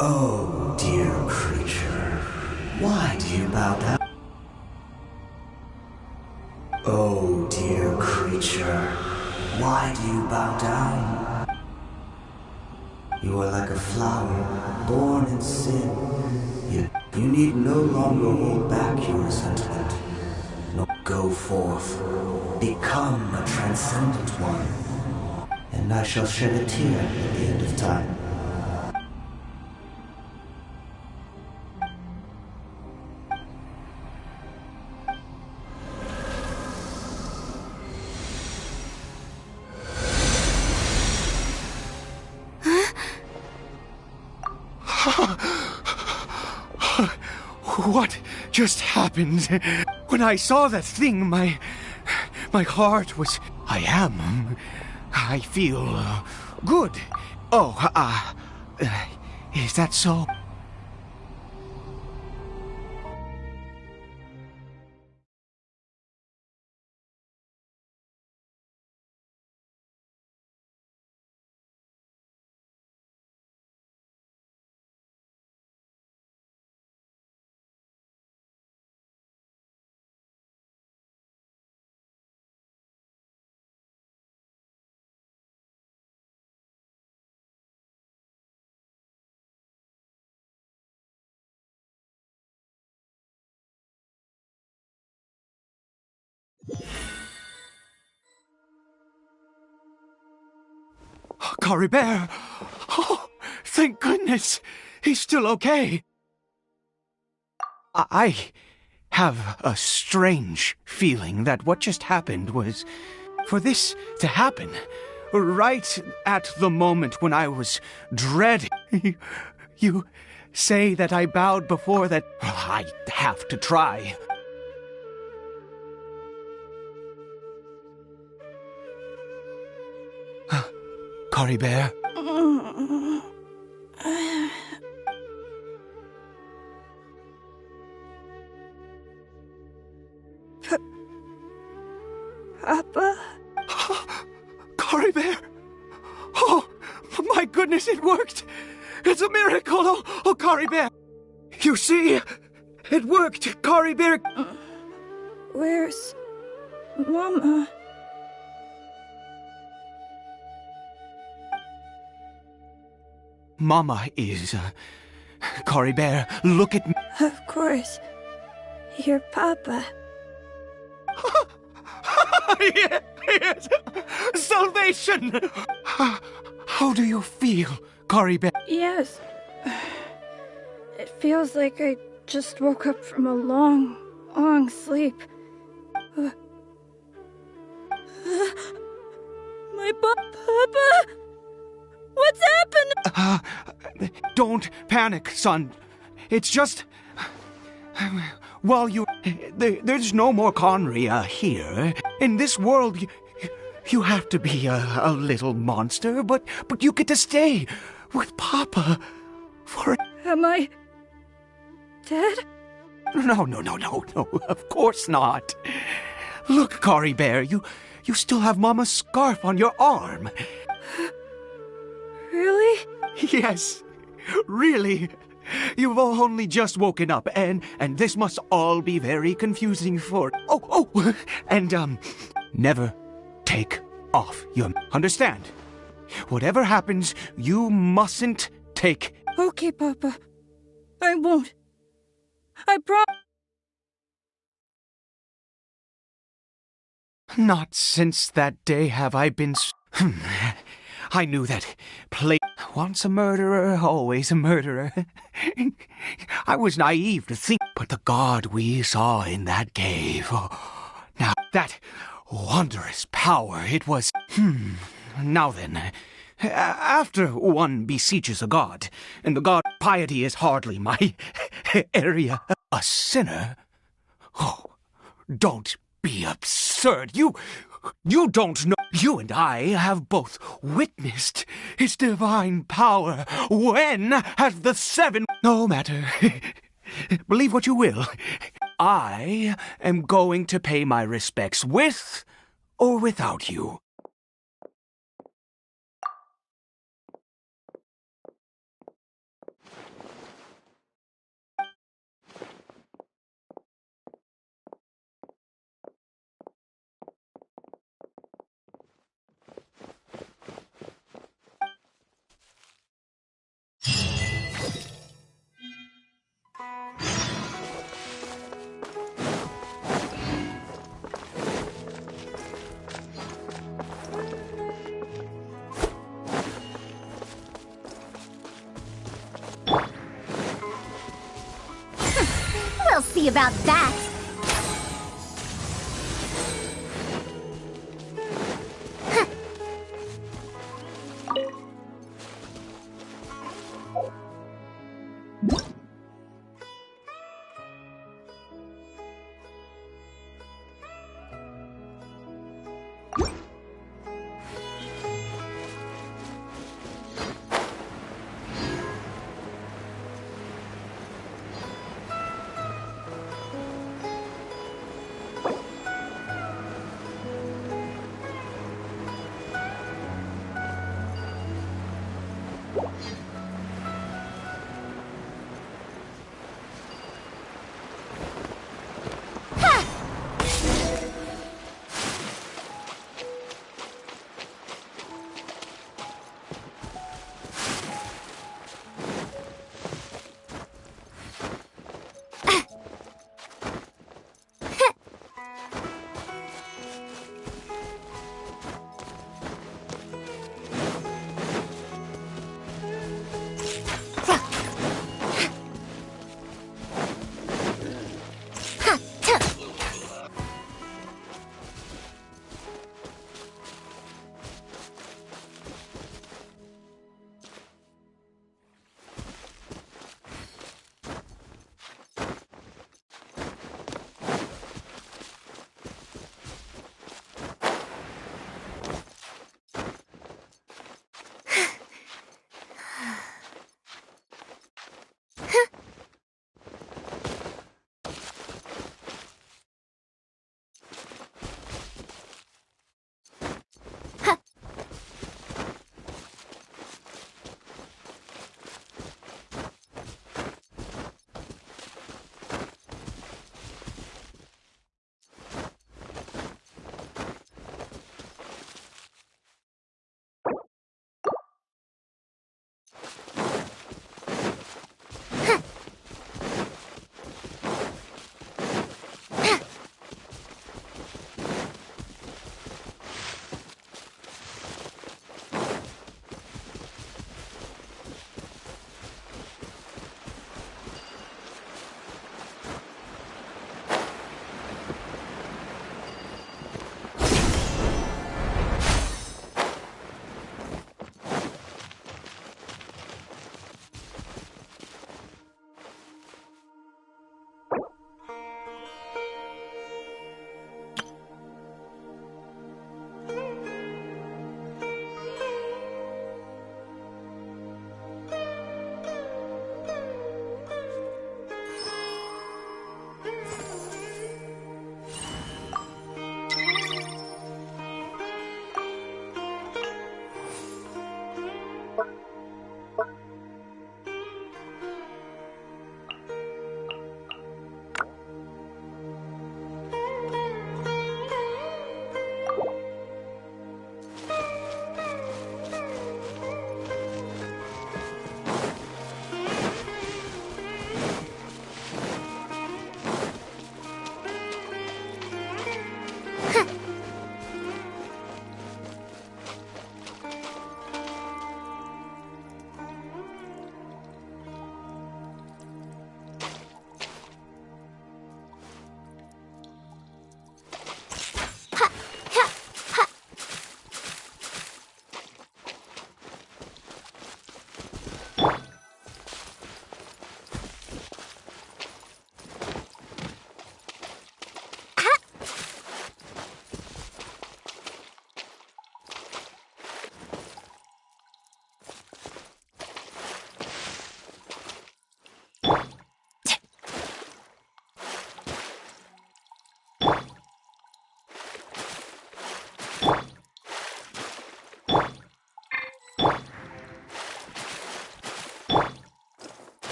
Oh, dear creature, why do you bow down? Oh, dear creature, why do you bow down? You are like a flower, born in sin. You need no longer hold back your resentment. No, go forth, become a transcendent one, and I shall shed a tear at the end of time. What just happened? When I saw that thing, my heart was... I feel good. Oh, is that so? Cribert! Oh, thank goodness! He's still okay! I have a strange feeling that what just happened was... For this to happen, right at the moment when I was dreading... You say that I bowed before that... I have to try. Cribert? Papa? Cribert! Oh, my goodness, it worked! It's a miracle! Oh, Cribert! You see? It worked, Cribert! Where's Mama? Mama is... Cribert, look at me. Of course. Your Papa. Yes! Salvation! How do you feel, Cribert? Yes. It feels like I just woke up from a long, long sleep. My Papa! What's happened? Don't panic, son. It's just... While you... There's no more Conria here. In this world, you have to be a little monster, but you get to stay with Papa for... Am I... dead? No, of course not. Look, Cribert, you still have Mama's scarf on your arm. Really? Yes, really. You've only just woken up, and this must all be very confusing for... Oh, and, never take off your... Understand? Whatever happens, you mustn't take... Okay, Papa. I won't. I promise. Not since that day have I been I knew that once a murderer, always a murderer. I was naive to think, but the god we saw in that cave. Now, that wondrous power, it was... Now then, after one beseeches a god, and the god piety is hardly my area, a sinner... Oh, don't be absurd. You don't know. You and I have both witnessed his divine power. When has the seven... No matter. Believe what you will. I am going to pay my respects with or without you. We'll see about that.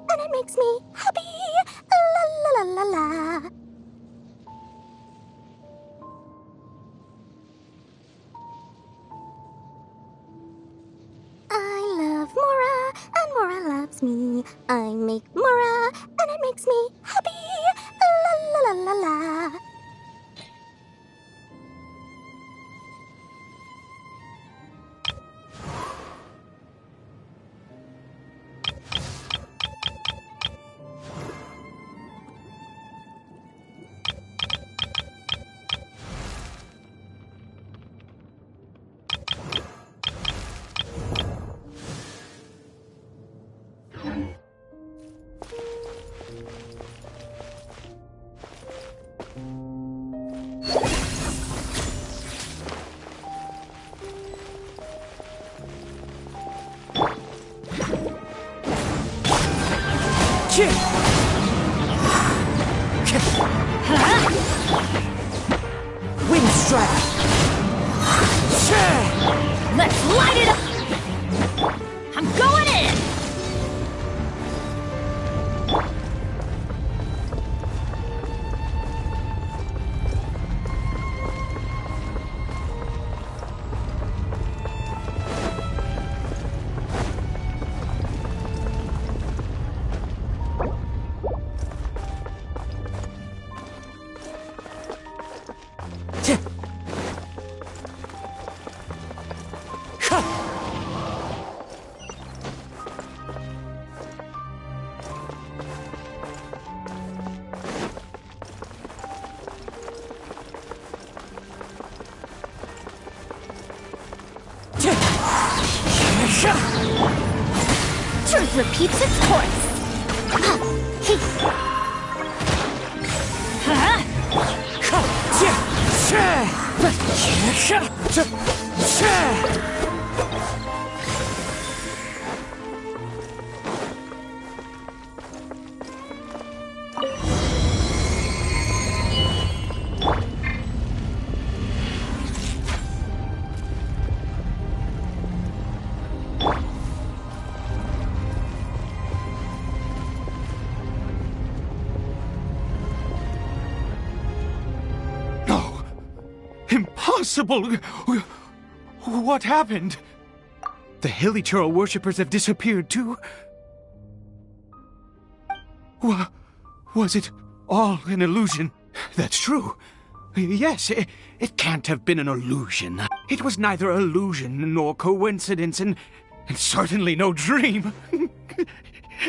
and it makes me happy. La la la la la. I love Mora, and Mora loves me. I make Mora, and it makes me happy. La la la la la. Wind strike! Let's light it up! I'm going in! Truth repeats its course. Impossible! What happened? The Hilichurl worshippers have disappeared too? Was it all an illusion? That's true. Yes, it can't have been an illusion. It was neither illusion nor coincidence, and certainly no dream.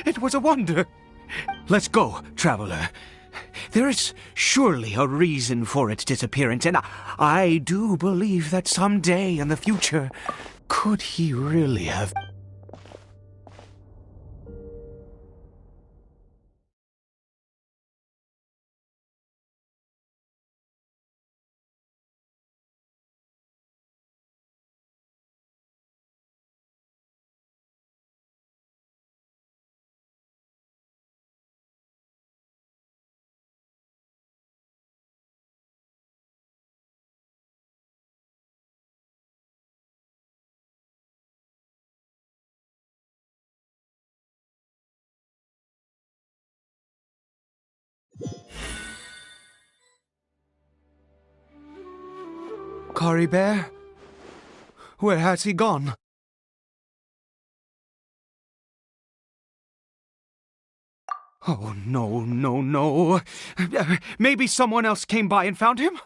It was a wonder. Let's go, traveler. There is surely a reason for its disappearance, and I do believe that someday in the future, could he really have... Cribert? Where has he gone? Oh, no, no, no. Maybe someone else came by and found him?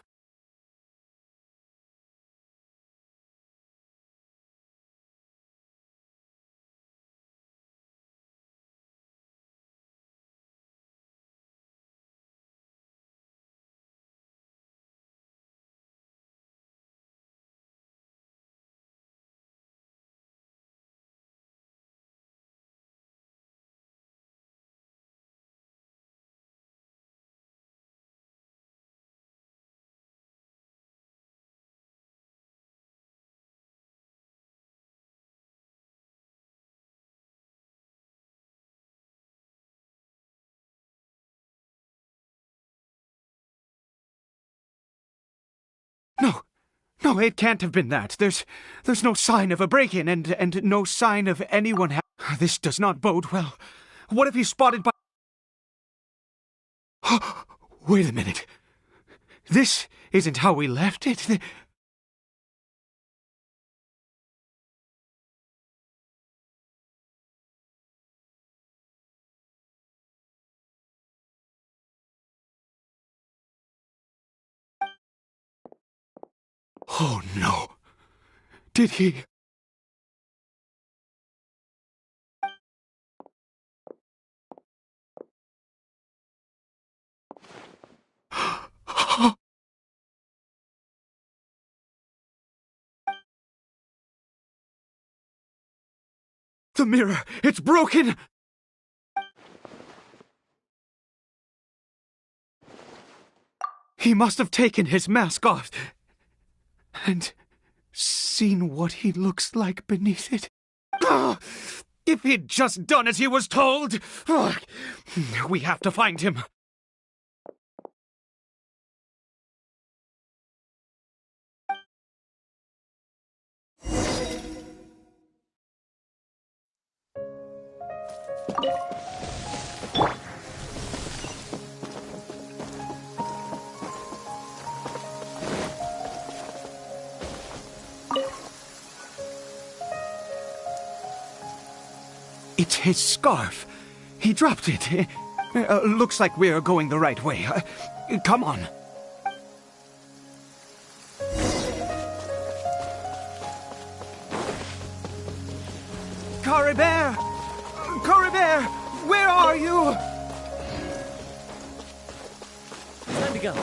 No, it can't have been that. There's no sign of a break-in and no sign of anyone This does not bode well. What if he's spotted by... Wait a minute. This isn't how we left it. Oh no. Did he... The mirror! It's broken! He must have taken his mask off and seen what he looks like beneath it. If he'd just done as he was told! We have to find him. It's his scarf. He dropped it. Looks like we're going the right way. Come on. Cribert! Cribert! Where are you? Time to go.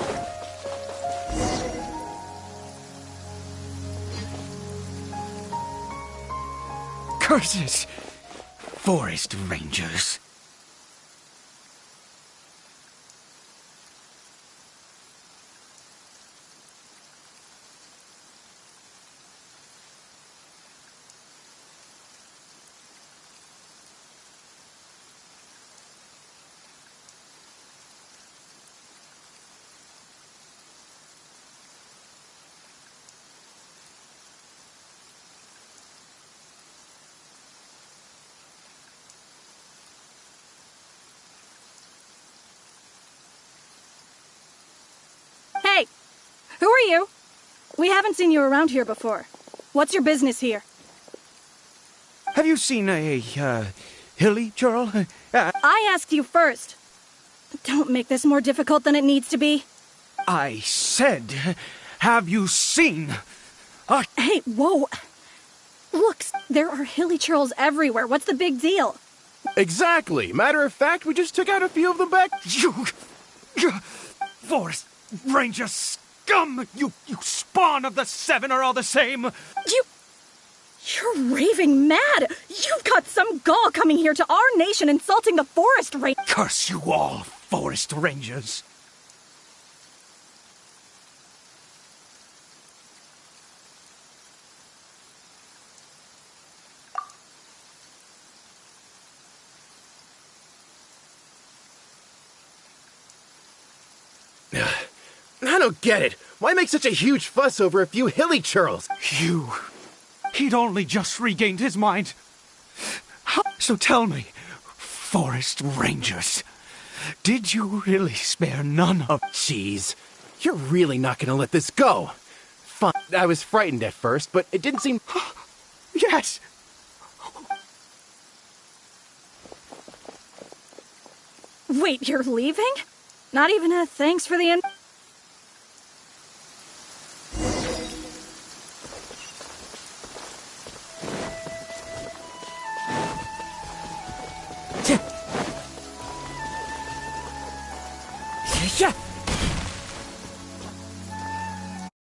Curses! Forest rangers. Hey! Who are you? We haven't seen you around here before. What's your business here? Have you seen a, hilly churl? I asked you first. Don't make this more difficult than it needs to be. I said, have you seen a... Hey, whoa! Look, there are hilly churls everywhere. What's the big deal? Exactly. Matter of fact, we just took out a few of them back... You Forest Ranger scum! You spawn of the Seven are all the same! You're raving mad! You've got some gall coming here to our nation insulting the Forest Ranger! Curse you all, Forest Rangers! I don't get it. Why make such a huge fuss over a few hilly churls? He'd only just regained his mind. So tell me, Forest Rangers, did you really spare none of... Jeez, you're really not gonna let this go. Fine, I was frightened at first, but it didn't seem... Yes! Wait, you're leaving? Not even a thanks for the...